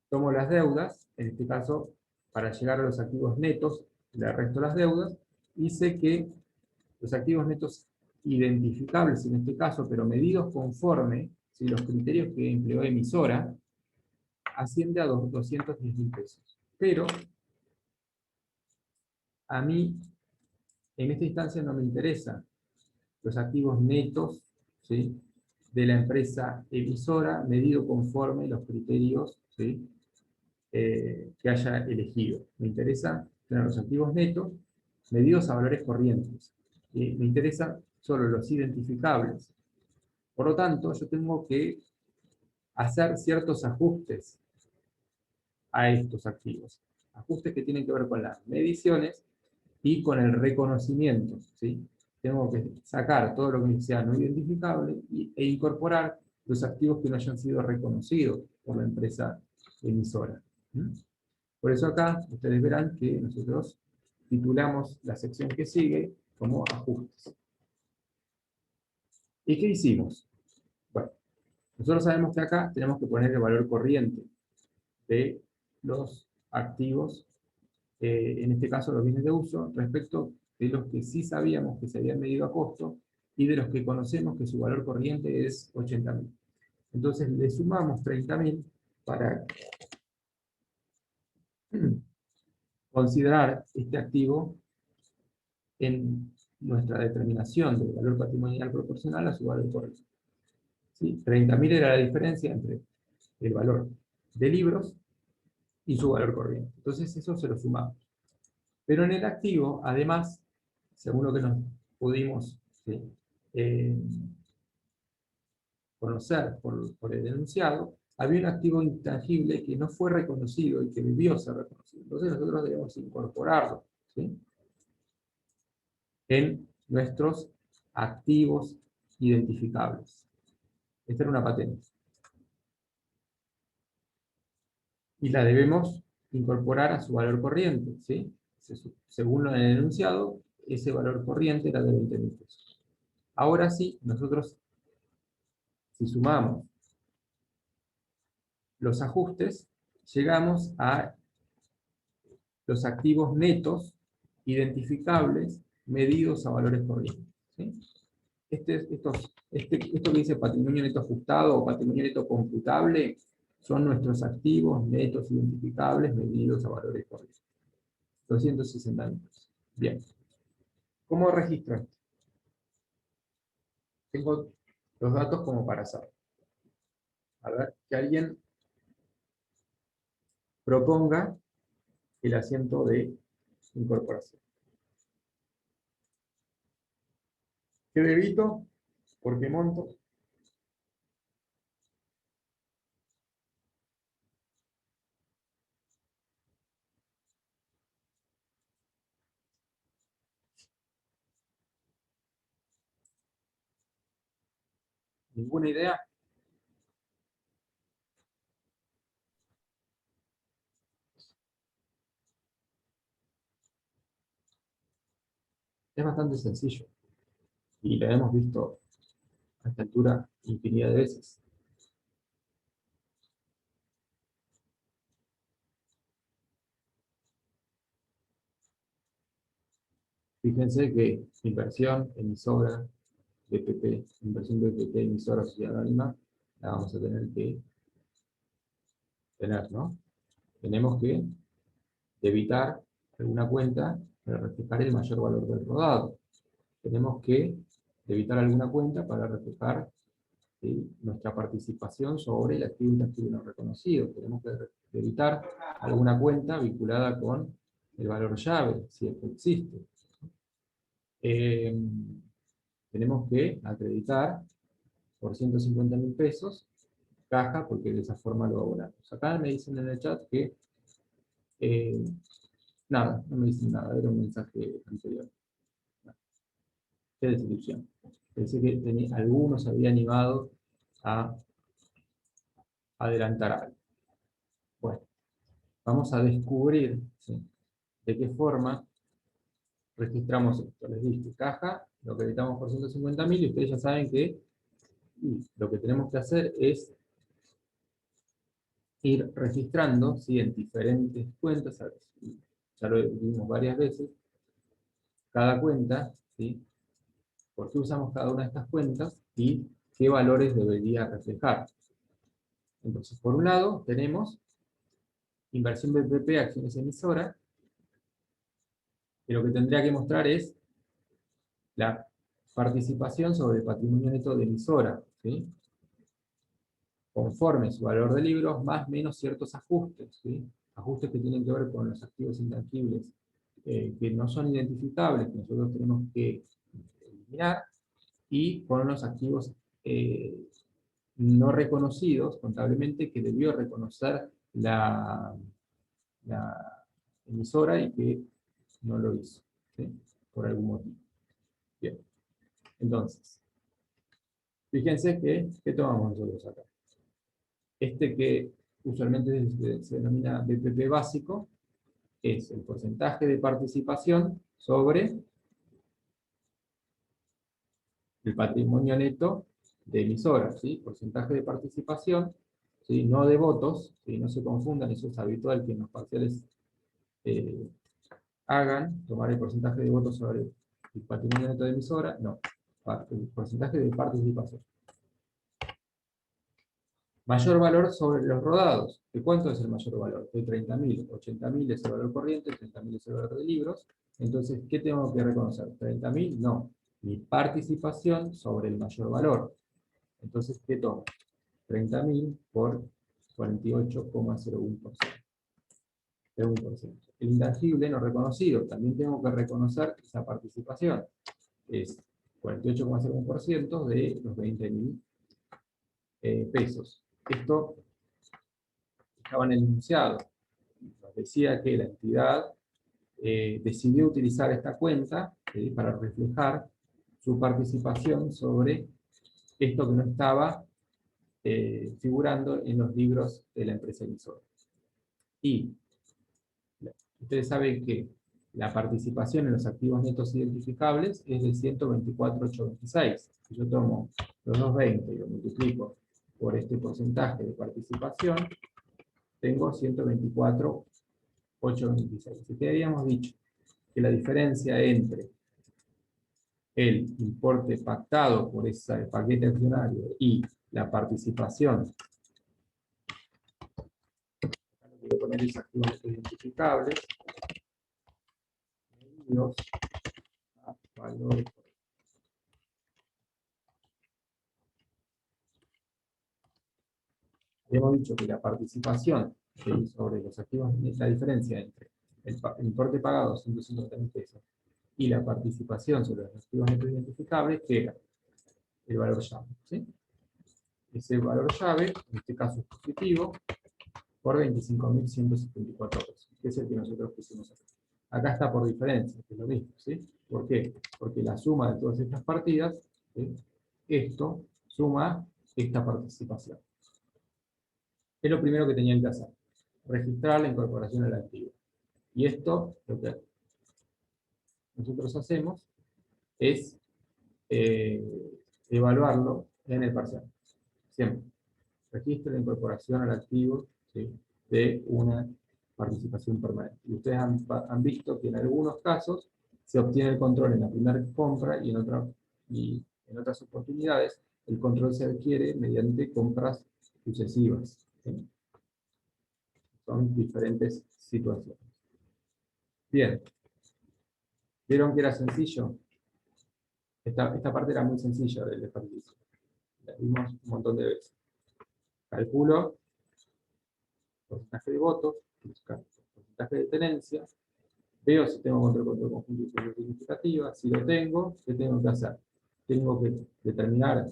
tomo las deudas, en este caso, para llegar a los activos netos, le resto las deudas, y sé que los activos netos identificables, en este caso, pero medidos conforme, ¿sí?, los criterios que empleó emisora, asciende a 210.000 pesos. Pero a mí, en esta instancia no me interesan los activos netos, ¿sí?, de la empresa emisora, medido conforme los criterios, ¿sí? Que haya elegido. Me interesa tener los activos netos medidos a valores corrientes. Me interesan solo los identificables. Por lo tanto, yo tengo que hacer ciertos ajustes a estos activos. Ajustes que tienen que ver con las mediciones y con el reconocimiento, ¿sí? Tengo que sacar todo lo que sea no identificable e incorporar los activos que no hayan sido reconocidos por la empresa emisora. Por eso acá ustedes verán que nosotros titulamos la sección que sigue como ajustes. ¿Y qué hicimos? Bueno, nosotros sabemos que acá tenemos que poner el valor corriente de los activos, en este caso los bienes de uso, respecto de los que sí sabíamos que se habían medido a costo y de los que conocemos que su valor corriente es 80.000. Entonces le sumamos 30.000 para considerar este activo en nuestra determinación del valor patrimonial proporcional a su valor corriente. ¿Sí? 30.000 era la diferencia entre el valor de libros y su valor corriente. Entonces eso se lo sumamos. Pero en el activo, además, según lo que nos pudimos, ¿sí? Conocer por el enunciado, había un activo intangible que no fue reconocido y que debió ser reconocido. Entonces nosotros debemos incorporarlo, ¿sí? En nuestros activos identificables. Esta era una patente. Y la debemos incorporar a su valor corriente, ¿sí? Según el enunciado, ese valor corriente era de 20.000 pesos. Ahora sí, nosotros, si sumamos los ajustes, llegamos a los activos netos identificables medidos a valores corrientes, ¿sí? Esto que dice patrimonio neto ajustado o patrimonio neto computable son nuestros activos netos identificables medidos a valores corrientes. 260.000 pesos. Bien. ¿Cómo registro esto? Tengo los datos como para hacerlo. A ver, que alguien proponga el asiento de incorporación. ¿Qué debito? ¿Por qué monto? ¿Ninguna idea? Es bastante sencillo. Y lo hemos visto a esta altura infinidad de veces. Fíjense que inversión, emisora, BPP, inversión BPP, emisora, sociedad anónima, la vamos a tener que tener, ¿no? Tenemos que debitar alguna cuenta para reflejar el mayor valor del rodado. Tenemos que debitar alguna cuenta para reflejar, ¿sí?, nuestra participación sobre el activo intangible no reconocido. Tenemos que debitar alguna cuenta vinculada con el valor llave, si esto existe. Tenemos que acreditar por 150.000 pesos caja, porque de esa forma lo abonamos. Acá me dicen en el chat que nada, no me dicen nada, era un mensaje anterior. Qué desilusión. Pensé que algunos habían animado a adelantar algo. Bueno, vamos a descubrir, ¿sí?, de qué forma registramos esto. Les dije caja, lo acreditamos por 150.000 y ustedes ya saben que lo que tenemos que hacer es ir registrando, ¿sí?, en diferentes cuentas. Ya lo vimos varias veces. Cada cuenta, ¿sí?, por qué usamos cada una de estas cuentas y qué valores debería reflejar. Entonces, por un lado, tenemos inversión BPP, acciones emisora, que lo que tendría que mostrar es la participación sobre el patrimonio neto de emisora, ¿sí? ¿sí? Conforme su valor de libros, más o menos ciertos ajustes, ¿sí? Ajustes que tienen que ver con los activos intangibles que no son identificables, que nosotros tenemos que eliminar, y con los activos no reconocidos contablemente que debió reconocer la emisora y que no lo hizo, ¿sí? Por algún motivo. Bien, entonces, fíjense ¿qué tomamos nosotros acá? Este que usualmente se denomina BPP básico, es el porcentaje de participación sobre el patrimonio neto de emisora, ¿sí? Porcentaje de participación, ¿sí? No de votos, ¿sí? No se confundan, eso es habitual que en los parciales hagan, tomar el porcentaje de votos sobre el patrimonio neto de emisora, no, el porcentaje de participación. Mayor valor sobre los rodados. ¿De cuánto es el mayor valor? De 30.000, 80.000 es el valor corriente, 30.000 es el valor de libros. Entonces, ¿qué tengo que reconocer? ¿30.000? No. Mi participación sobre el mayor valor. Entonces, ¿qué tomo? 30.000 por 48,01%. 1%. El intangible no reconocido. También tengo que reconocer esa participación. Es 48,01% de los 20.000 pesos. Esto estaba en el enunciado. Nos decía que la entidad decidió utilizar esta cuenta para reflejar su participación sobre esto que no estaba figurando en los libros de la empresa emisora. Y ustedes saben que la participación en los activos netos identificables es de 124,826. Si yo tomo los 220 y lo multiplico por este porcentaje de participación, tengo 124,826. Así que habíamos dicho que la diferencia entre el importe pactado por ese paquete accionario y la participación, voy a poner esos activos netos identificables, medidos a valores. Hemos dicho que la participación sobre los activos, la diferencia entre el importe pagado, 150.000 pesos, y la participación sobre los activos netos identificables, que era el valor llave, ¿sí? Ese valor llave, en este caso es positivo, por 25.174 pesos, que es el que nosotros pusimos acá. Acá está por diferencia, que es lo mismo, ¿sí? ¿Por qué? Porque la suma de todas estas partidas, ¿sí? Esto suma esta participación. Es lo primero que tenían que hacer, registrar la incorporación al activo. Y esto, lo que nosotros hacemos, es evaluarlo en el parcial. Siempre. Registro la incorporación al activo, ¿sí? De una participación permanente. Y ustedes han visto que en algunos casos se obtiene el control en la primera compra y en otras oportunidades el control se adquiere mediante compras sucesivas, ¿sí? Son diferentes situaciones. Bien. ¿Vieron que era sencillo? Esta parte era muy sencilla del ejercicio. La vimos un montón de veces. Calculo porcentaje de votos, porcentaje de tenencia, veo si tengo control conjunto y superioridad significativa. Si lo tengo, ¿qué tengo que hacer? Tengo que determinar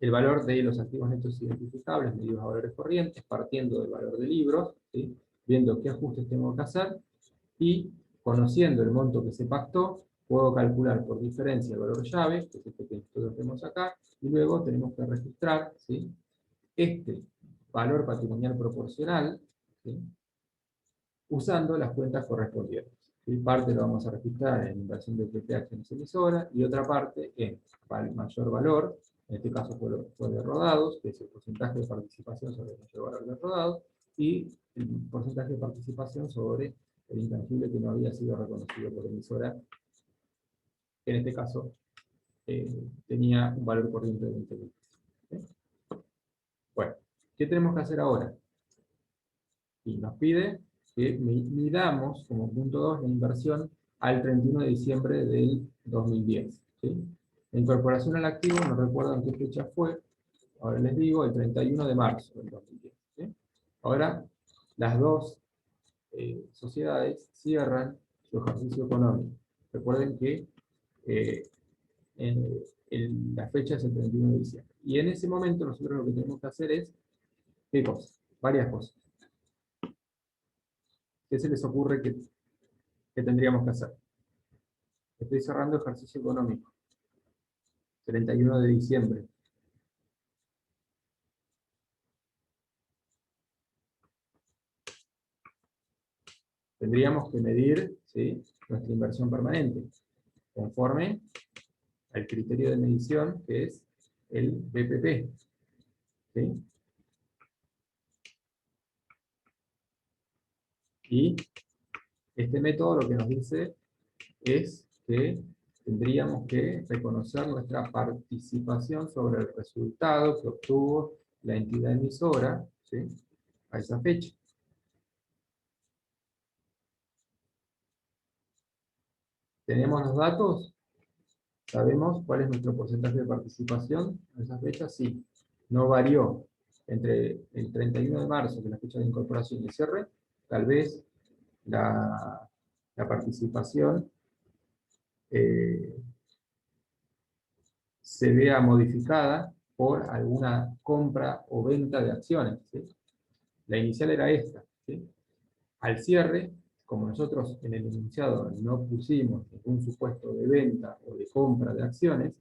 el valor de los activos netos identificables medidos a valores corrientes, partiendo del valor de libros, ¿sí? Viendo qué ajustes tengo que hacer, y conociendo el monto que se pactó, puedo calcular por diferencia el valor llave, que es este que nosotros tenemos acá, y luego tenemos que registrar, ¿sí? Este valor patrimonial proporcional, ¿sí? Usando las cuentas correspondientes. ¿Sí? Parte lo vamos a registrar en inversión de PPH en esa emisora, y otra parte en mayor valor, en este caso fue de rodados, que es el porcentaje de participación sobre el mayor valor de rodados, y el porcentaje de participación sobre el intangible que no había sido reconocido por la emisora, que en este caso tenía un valor corriente de 20.000. ¿Sí? Bueno, ¿qué tenemos que hacer ahora? Y nos pide que midamos como punto 2 la inversión al 31 de diciembre del 2010. ¿Sí? La incorporación al activo, no recuerdo en qué fecha fue, ahora les digo, el 31 de marzo del 2010. ¿Sí? Ahora, las dos sociedades cierran su ejercicio económico. Recuerden que la fecha es el 31 de diciembre. Y en ese momento nosotros lo que tenemos que hacer es, ¿qué cosa? Varias cosas. ¿Qué se les ocurre que tendríamos que hacer? Estoy cerrando ejercicio económico. 31 de diciembre. Tendríamos que medir, ¿sí?, nuestra inversión permanente, conforme al criterio de medición que es el BPP. ¿Sí? Y este método lo que nos dice es que tendríamos que reconocer nuestra participación sobre el resultado que obtuvo la entidad emisora, ¿sí?, a esa fecha. ¿Tenemos los datos? ¿Sabemos cuál es nuestro porcentaje de participación en esa fecha? Sí. No varió entre el 31 de marzo, que es la fecha de incorporación y el cierre. Tal vez la participación se vea modificada por alguna compra o venta de acciones, ¿sí? La inicial era esta, ¿sí? Al cierre, como nosotros en el enunciado no pusimos ningún supuesto de venta o de compra de acciones,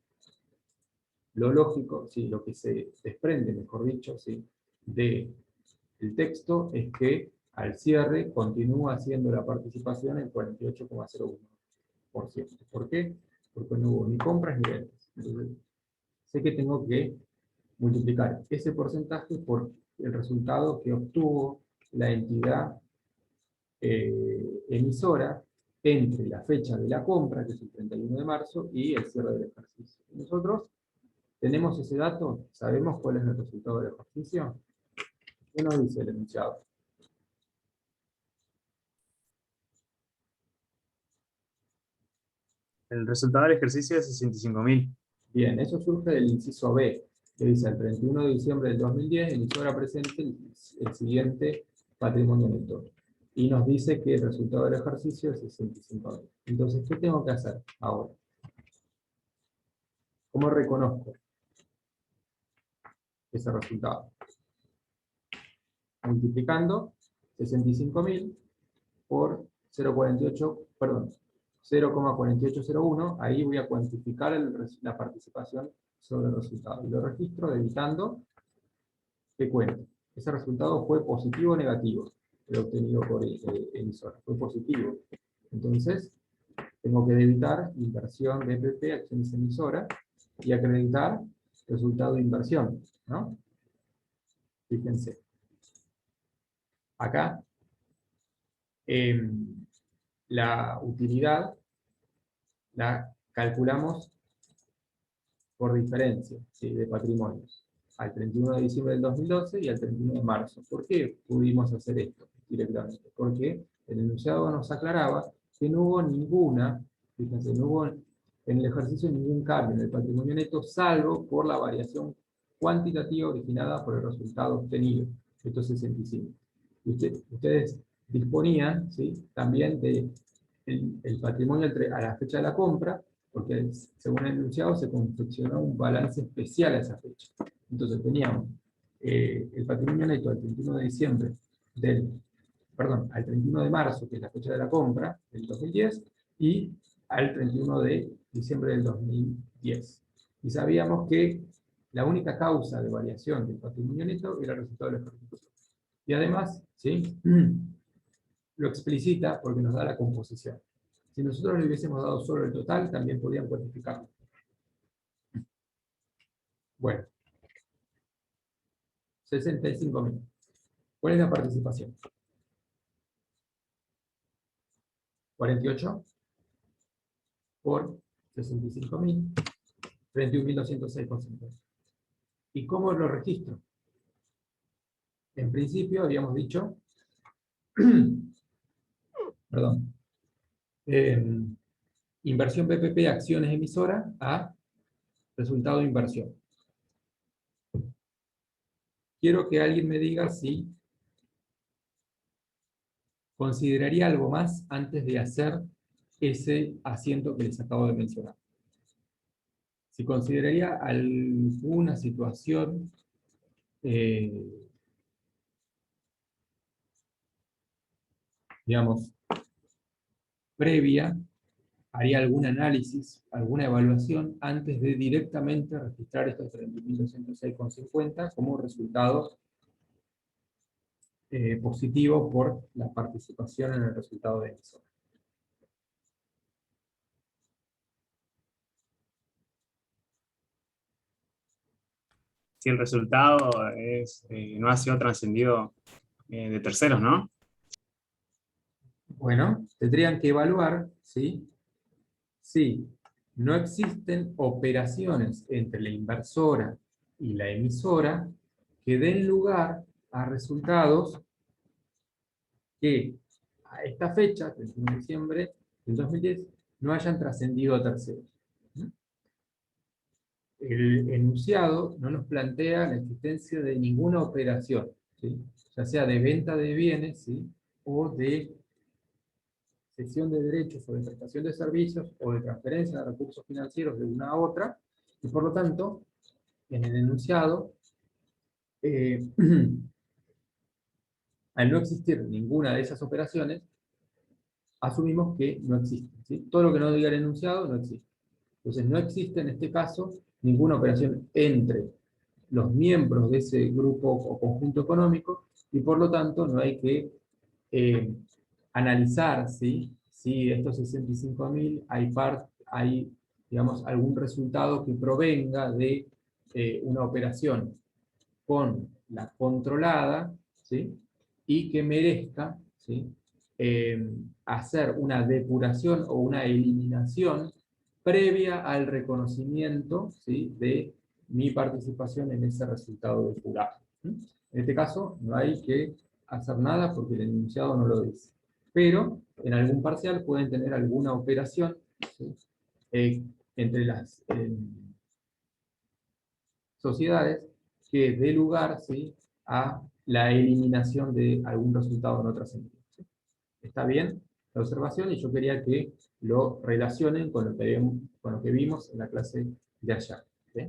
lo lógico, ¿sí?, lo que se desprende, mejor dicho, ¿sí?, del texto es que al cierre continúa siendo la participación en 48,01%. ¿Por qué? Porque no hubo ni compras ni ventas. Entonces, sé que tengo que multiplicar ese porcentaje por el resultado que obtuvo la entidad emisora entre la fecha de la compra, que es el 31 de marzo, y el cierre del ejercicio. Nosotros tenemos ese dato, sabemos cuál es el resultado del ejercicio. ¿Qué nos dice el enunciado? El resultado del ejercicio es 65.000. Bien, eso surge del inciso B, que dice: el 31 de diciembre del 2010, emisora presente el siguiente patrimonio neto. Y nos dice que el resultado del ejercicio es 65.000. Entonces, ¿qué tengo que hacer ahora? ¿Cómo reconozco ese resultado? Multiplicando 65.000 por 0,4801, ahí voy a cuantificar la participación sobre el resultado. Y lo registro debitando ¿qué cuenta? Ese resultado fue positivo o negativo, el obtenido por emisora. Fue positivo. Entonces, tengo que debitar inversión BPP, acciones emisora, y acreditar resultado de inversión, ¿no? Fíjense. Acá, la utilidad la calculamos por diferencia, ¿sí?, de patrimonios, al 31 de diciembre del 2012 y al 31 de marzo. ¿Por qué pudimos hacer esto directamente? Porque el enunciado nos aclaraba que no hubo ninguna, fíjense, no hubo en el ejercicio ningún cambio en el patrimonio neto, salvo por la variación cuantitativa originada por el resultado obtenido, estos 65. Ustedes disponían, ¿sí?, también de el patrimonio a la fecha de la compra, porque según el enunciado se confeccionó un balance especial a esa fecha. Entonces teníamos el patrimonio neto al 31 de diciembre al 31 de marzo, que es la fecha de la compra del 2010, y al 31 de diciembre del 2010. Y sabíamos que la única causa de variación del patrimonio neto era el resultado del ejercicio. Y además, ¿sí?, lo explicita porque nos da la composición. Si nosotros le hubiésemos dado solo el total, también podían cuantificarlo. Bueno. 65.000. ¿Cuál es la participación? 48 por 65.000, 31.206,50. ¿Y cómo lo registro? En principio habíamos dicho, perdón, inversión PPP acciones emisora a resultado de inversión. Quiero que alguien me diga si consideraría algo más antes de hacer ese asiento que les acabo de mencionar. Si consideraría alguna situación digamos, previa, haría algún análisis, alguna evaluación antes de directamente registrar estos 30.206,50 como resultado positivo por la participación en el resultado de emisora. Si el resultado no ha sido trascendido de terceros, ¿no? Bueno, tendrían que evaluar, ¿sí? Si no existen operaciones entre la inversora y la emisora que den lugar a resultados que a esta fecha, 31 de diciembre del 2010, no hayan trascendido a terceros. El enunciado no nos plantea la existencia de ninguna operación, ¿sí? Ya sea de venta de bienes, ¿sí? O de cesión de derechos o de prestación de servicios o de transferencia de recursos financieros de una a otra, y por lo tanto, en el enunciado, al no existir ninguna de esas operaciones, asumimos que no existe, ¿sí? Todo lo que no diga el enunciado no existe. Entonces no existe en este caso ninguna operación entre los miembros de ese grupo o conjunto económico, y por lo tanto no hay que analizar, ¿sí? Si estos 65.000 hay, digamos, algún resultado que provenga de una operación con la controlada, ¿sí? Y que merezca, ¿sí? Hacer una depuración o una eliminación previa al reconocimiento, ¿sí? De mi participación en ese resultado depurado. En este caso no hay que hacer nada porque el enunciado no lo dice. Pero en algún parcial pueden tener alguna operación, ¿sí? Entre las sociedades que dé lugar, ¿sí? A la eliminación de algún resultado no trascendido. ¿Sí? ¿Está bien la observación? Y yo quería que lo relacionen con lo que vimos en la clase de ayer. ¿Sí?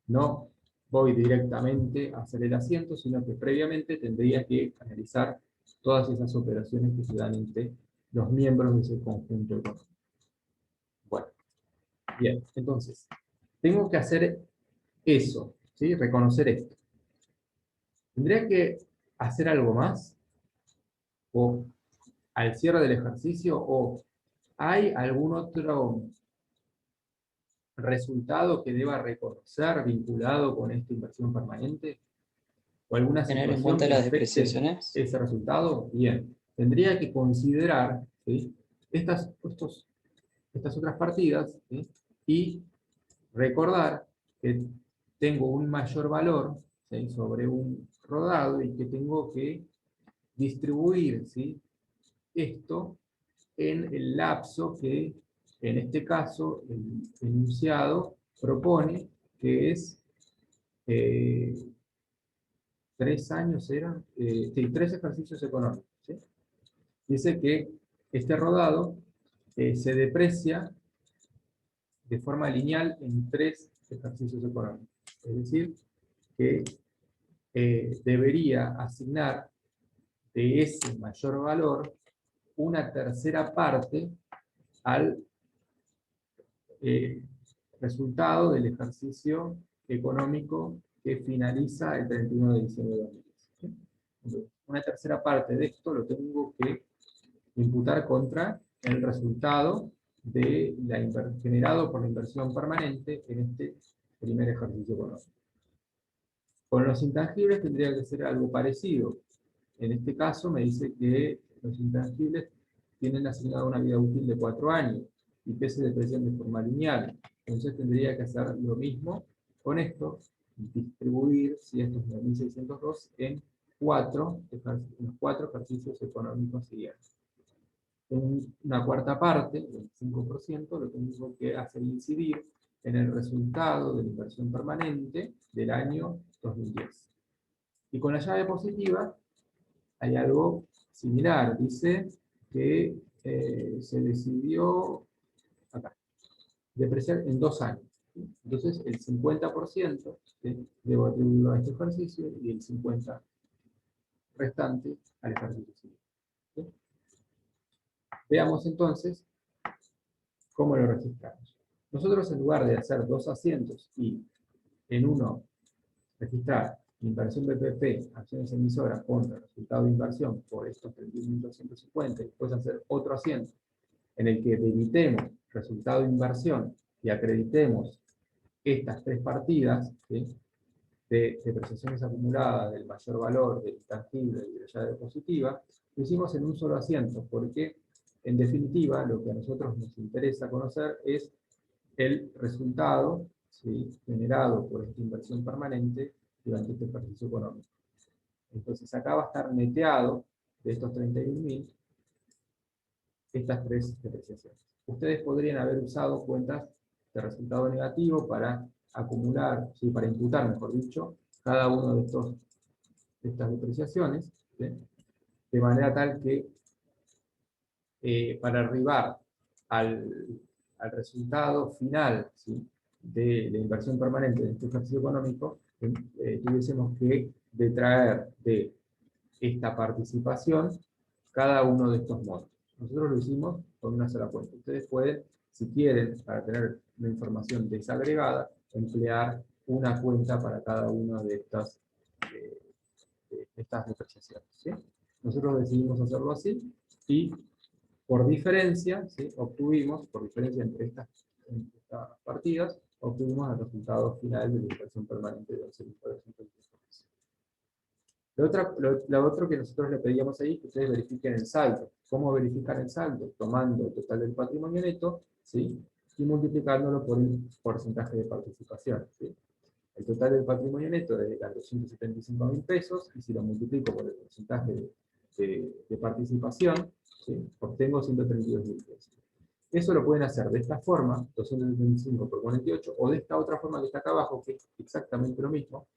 No voy directamente a hacer el asiento, sino que previamente tendría que analizar todas esas operaciones que se dan entre los miembros de ese conjunto económico. Bueno, bien, entonces, tengo que hacer eso, ¿sí? Reconocer esto. ¿Tendría que hacer algo más? ¿O al cierre del ejercicio? ¿O hay algún otro resultado que deba reconocer vinculado con esta inversión permanente? ¿O alguna Tener en situación cuenta que las afecte depreciaciones. ese resultado? Bien. Tendría que considerar, ¿sí? estas otras partidas, ¿sí? Y recordar que tengo un mayor valor, ¿sí? Sobre un rodado y que tengo que distribuir, ¿sí? Esto en el lapso que, en este caso, el enunciado propone, que es 3 años, ¿eran? Sí, 3 ejercicios económicos. ¿Sí? Dice que este rodado se deprecia de forma lineal en 3 ejercicios económicos. Es decir, que debería asignar de ese mayor valor una tercera parte al resultado del ejercicio económico que finaliza el 31 de diciembre de 2010. ¿Sí? Una tercera parte de esto lo tengo que imputar contra el resultado de generado por la inversión permanente en este primer ejercicio económico. Con los intangibles tendría que ser algo parecido. En este caso me dice que los intangibles tienen asignada una vida útil de 4 años y que se deprecian de forma lineal. Entonces tendría que hacer lo mismo con esto, distribuir si estos 9.602 en los 4 ejercicios económicos siguientes. Una cuarta parte, el 5%, lo tengo que hacer incidir en el resultado de la inversión permanente del año 2010. Y con la llave positiva hay algo similar. Dice que se decidió acá, depreciar en 2 años. ¿Sí? Entonces, el 50% debo atribuirlo a este ejercicio y el 50% restante al ejercicio siguiente. ¿Sí? Veamos entonces cómo lo registramos. Nosotros, en lugar de hacer 2 asientos y en uno registrar inversión BPP, acciones emisoras contra resultado de inversión por estos 31.250 y después hacer otro asiento en el que debitemos resultado de inversión y acreditemos estas 3 partidas, ¿sí?, de depreciaciones acumuladas, del mayor valor, del intangible y de la llave positiva, lo hicimos en un solo asiento, porque en definitiva lo que a nosotros nos interesa conocer es el resultado, ¿sí?, generado por esta inversión permanente durante este ejercicio económico. Entonces acá va a estar neteado de estos 31.000 estas 3 depreciaciones. Ustedes podrían haber usado cuentas de resultado negativo para acumular, ¿sí?, para imputar, mejor dicho, cada uno de estas depreciaciones, ¿sí?, de manera tal que para arribar al resultado final, ¿sí?, de la inversión permanente de este ejercicio económico, tuviésemos que detraer de esta participación cada uno de estos montos. Nosotros lo hicimos con una sola cuenta. Ustedes pueden, si quieren, para tener una información desagregada, emplear una cuenta para cada una de estas depreciaciones, ¿sí? Nosotros decidimos hacerlo así y por diferencia, ¿sí?, obtuvimos, por diferencia entre estas partidas, obtuvimos el resultado final de la inversión permanente de 11.410. Lo otro que nosotros le pedíamos ahí es que ustedes verifiquen el saldo. ¿Cómo verificar el saldo? Tomando el total del patrimonio neto, ¿sí?, y multiplicándolo por el porcentaje de participación, ¿sí? El total del patrimonio neto es de 275.000 pesos, y si lo multiplico por el porcentaje de participación, ¿sí?, obtengo 132.000 pesos. Eso lo pueden hacer de esta forma, 275 por 48, o de esta otra forma que está acá abajo, que es exactamente lo mismo,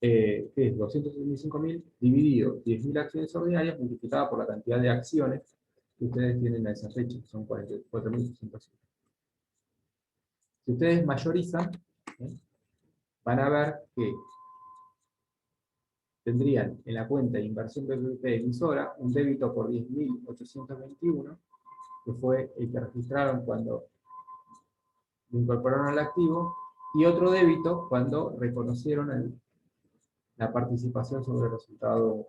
que es 275.000 dividido 10.000 acciones ordinarias multiplicada por la cantidad de acciones que ustedes tienen a esa fecha, que son 44.805. Si ustedes mayorizan, ¿sí?, van a ver que tendrían en la cuenta de inversión BPP emisora un débito por 10.821, que fue el que registraron cuando lo incorporaron al activo, y otro débito cuando reconocieron la participación sobre el resultado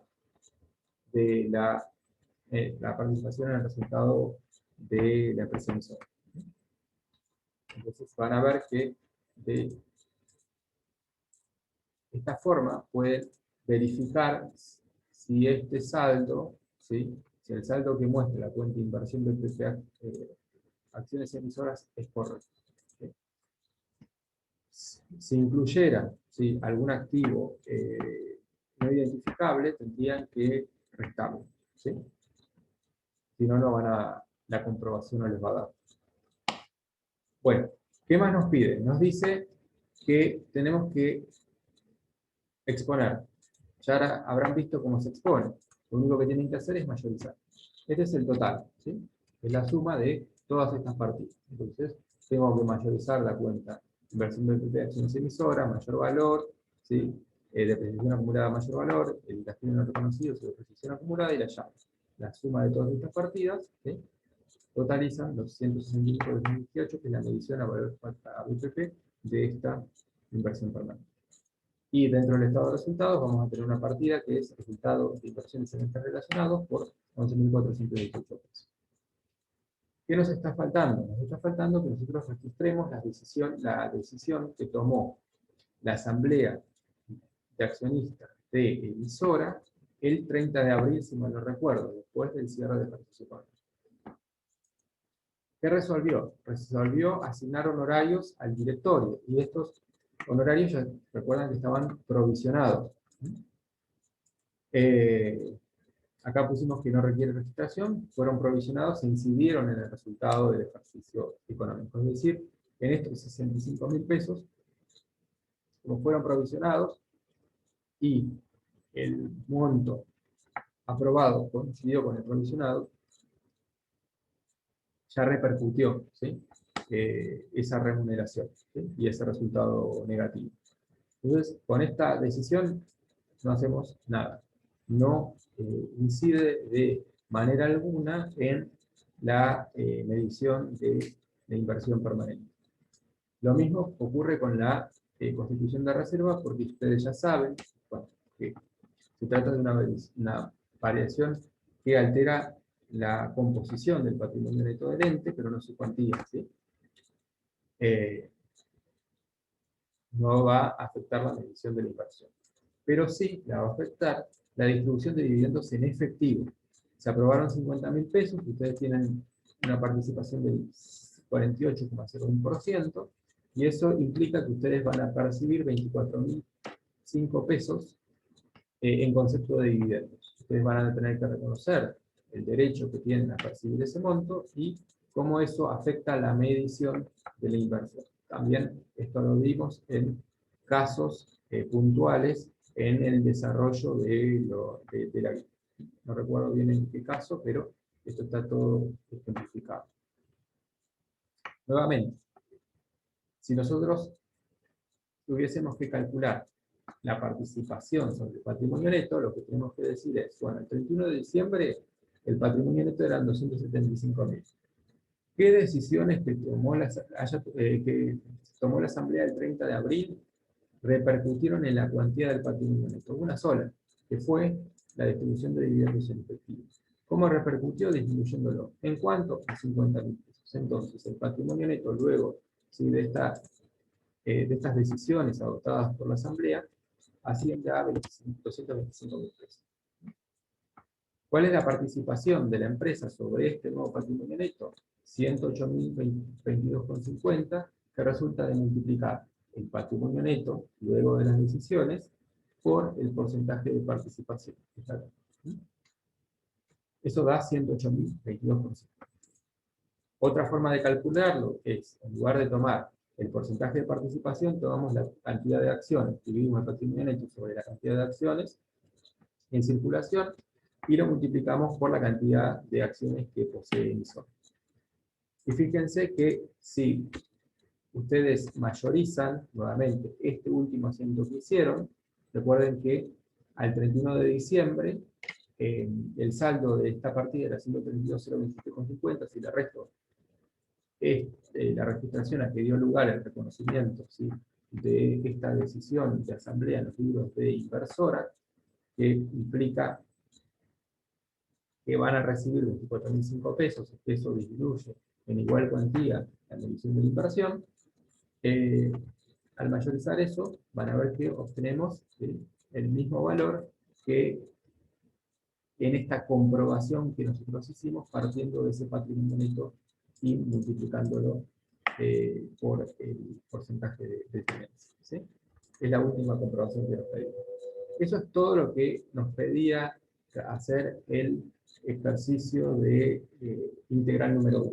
de la participación en el resultado de la empresa emisora. Entonces van a ver que de esta forma pueden verificar si este saldo, ¿sí?, si el saldo que muestra la cuenta de inversión de BPP acciones emisoras es correcto, ¿sí? Si incluyera, ¿sí?, algún activo no identificable, tendrían que restarlo, ¿sí? Si no, la comprobación no les va a dar. Bueno, ¿qué más nos pide? Nos dice que tenemos que exponer. Ya ahora habrán visto cómo se expone. Lo único que tienen que hacer es mayorizar. Este es el total, ¿sí? Es la suma de todas estas partidas. Entonces, tengo que mayorizar la cuenta inversión de acciones emisoras, mayor valor, ¿sí?, depreciación acumulada, mayor valor, el castigo no reconocido, depreciación acumulada y la llave. La suma de todas estas partidas, ¿sí?, totalizan los 165 de 2018, que es la medición a valor a BPP de esta inversión permanente. Y dentro del estado de resultados vamos a tener una partida que es resultado de inversiones relacionados por 11.418 pesos. ¿Qué nos está faltando? Nos está faltando que nosotros registremos la decisión que tomó la asamblea de accionistas de emisora el 30 de abril, si mal no recuerdo, después del cierre de participación. ¿Qué resolvió? Resolvió asignar honorarios al directorio, y estos honorarios ya recuerdan que estaban provisionados. Acá pusimos que no requiere registración, fueron provisionados e incidieron en el resultado del ejercicio económico. Es decir, En estos 65.000 pesos, como fueron provisionados, y el monto aprobado coincidió con el provisionado, ya repercutió, ¿sí? Esa remuneración, ¿sí? Y ese resultado negativo. Entonces, con esta decisión no hacemos nada. No incide de manera alguna en la medición de la inversión permanente. Lo mismo ocurre con la constitución de reserva, porque ustedes ya saben, bueno, que se trata de una variación que altera la composición del patrimonio neto del ente, pero no su cuantía, ¿sí? No va a afectar la medición de la inversión. Pero sí la va a afectar la distribución de dividendos en efectivo. Se aprobaron 50.000 pesos, ustedes tienen una participación del 48,01%, y eso implica que ustedes van a percibir 24.005 pesos en concepto de dividendos. Ustedes van a tener que reconocer el derecho que tienen a percibir ese monto y cómo eso afecta la medición de la inversión. También esto lo vimos en casos puntuales en el desarrollo de la vida. No recuerdo bien en qué caso, pero esto está todo ejemplificado. Nuevamente, si nosotros tuviésemos que calcular la participación sobre el patrimonio neto, lo que tenemos que decir es, bueno, el 31 de diciembre el patrimonio neto eran 275.000. ¿Qué decisiones que tomó la Asamblea el 30 de abril repercutieron en la cuantía del patrimonio neto? Una sola, que fue la distribución de dividendos en efectivo. ¿Cómo repercutió? Disminuyéndolo. ¿En cuánto? A 50.000 pesos. Entonces, el patrimonio neto, luego, ¿sí?, de estas decisiones adoptadas por la Asamblea, asciende a 225.000 pesos. ¿Cuál es la participación de la empresa sobre este nuevo patrimonio neto? 108.022,50, que resulta de multiplicar el patrimonio neto, luego de las decisiones, por el porcentaje de participación. Eso da 108.022,50. Otra forma de calcularlo es, en lugar de tomar el porcentaje de participación, tomamos la cantidad de acciones, dividimos el patrimonio neto sobre la cantidad de acciones en circulación y lo multiplicamos por la cantidad de acciones que posee el emisor. Y fíjense que si ustedes mayorizan nuevamente este último asiento que hicieron, recuerden que al 31 de diciembre el saldo de esta partida era 132.027,50, si le resto la registración a que dio lugar el reconocimiento, ¿sí?, de esta decisión de asamblea en los libros de inversora, que implica que van a recibir 24.005 pesos, que eso disminuye en igual cuantía la medición de la inversión. Al mayorizar eso, van a ver que obtenemos el mismo valor que en esta comprobación que nosotros hicimos partiendo de ese patrimonio neto y multiplicándolo por el porcentaje de tenencia, ¿sí? Es la última comprobación que nos pedimos. Eso es todo lo que nos pedía hacer el ejercicio de integral número 1.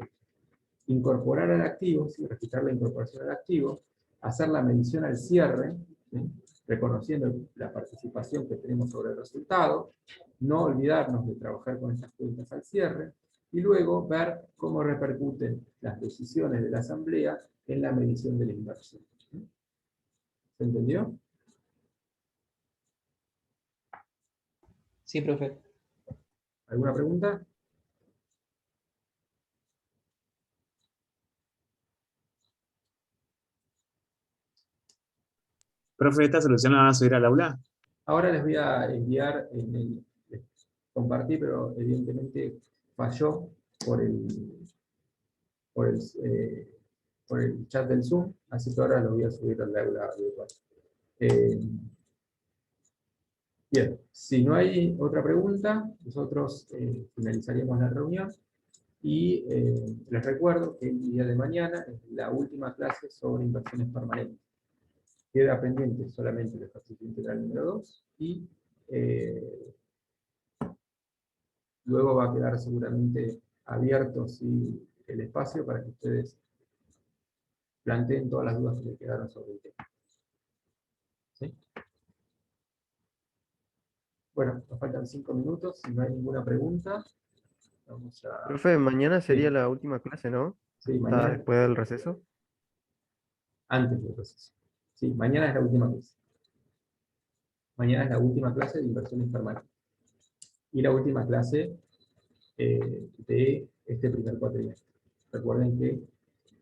Incorporar al activo, ¿sí?, registrar la incorporación al activo, hacer la medición al cierre, ¿sí?, reconociendo la participación que tenemos sobre el resultado, no olvidarnos de trabajar con estas cuentas al cierre, y luego ver cómo repercuten las decisiones de la Asamblea en la medición de la inversión. ¿Se entendió? Sí, profe. ¿Alguna pregunta? Profe, ¿esta solución la van a subir al aula? Ahora les voy a enviar les compartí, pero evidentemente falló por por el, eh, por el chat del Zoom, así que ahora lo voy a subir al aula virtual. Bien, si no hay otra pregunta, nosotros finalizaríamos la reunión y les recuerdo que el día de mañana es la última clase sobre inversiones permanentes. Queda pendiente solamente el ejercicio integral número 2 y luego va a quedar seguramente abierto, ¿sí?, el espacio para que ustedes planteen todas las dudas que le quedaron sobre el tema. ¿Sí? Bueno, nos faltan 5 minutos, si no hay ninguna pregunta, vamos a... Profe, mañana sería Sí. la última clase, ¿no? Sí, ¿Está mañana, después del receso? antes del proceso. Sí, mañana es la última clase. Mañana es la última clase de inversión informática. Y la última clase de este primer cuatrimestre. Recuerden que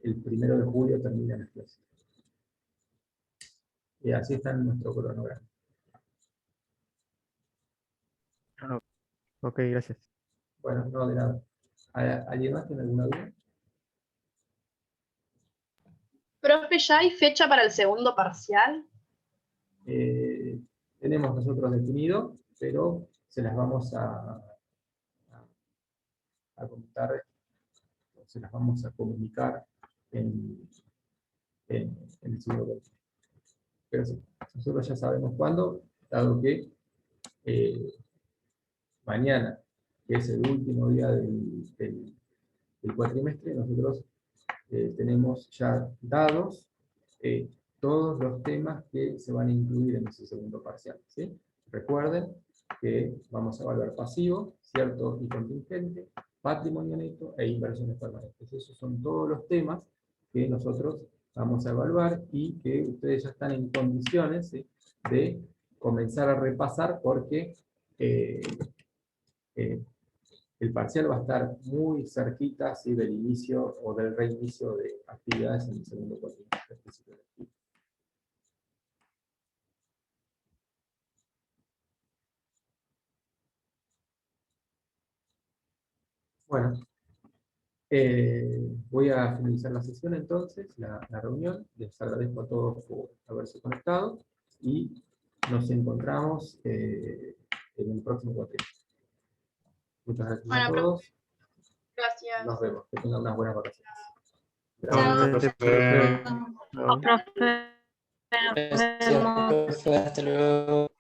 el 1 de julio terminan las clases. Y así está en nuestro cronograma. Ok, gracias. Bueno, no, de nada. ¿Alguien más tiene alguna duda? Profe, ¿ya hay fecha para el segundo parcial? Tenemos nosotros definido, pero se las vamos a comentar, se las vamos a comunicar en el segundo cuatrimestre. Pero sí, nosotros ya sabemos cuándo, dado que mañana, que es el último día del cuatrimestre, nosotros tenemos ya dados todos los temas que se van a incluir en ese segundo parcial, ¿sí? Recuerden que vamos a evaluar pasivo, cierto y contingente, patrimonio neto e inversiones permanentes. Esos son todos los temas que nosotros vamos a evaluar y que ustedes ya están en condiciones, ¿sí?, de comenzar a repasar, porque el parcial va a estar muy cerquita, ¿sí?, del inicio o del reinicio de actividades en el segundo cuatrimestre. Bueno, voy a finalizar la sesión entonces, la reunión. Les agradezco a todos por haberse conectado y nos encontramos en el próximo cuatrimestre. Muchas gracias a Bueno, todos. Gracias. Nos vemos. Que tengan unas buenas vacaciones. Igualmente, profe. Chao. Profe, nos Gracias, vemos. profe, hasta luego.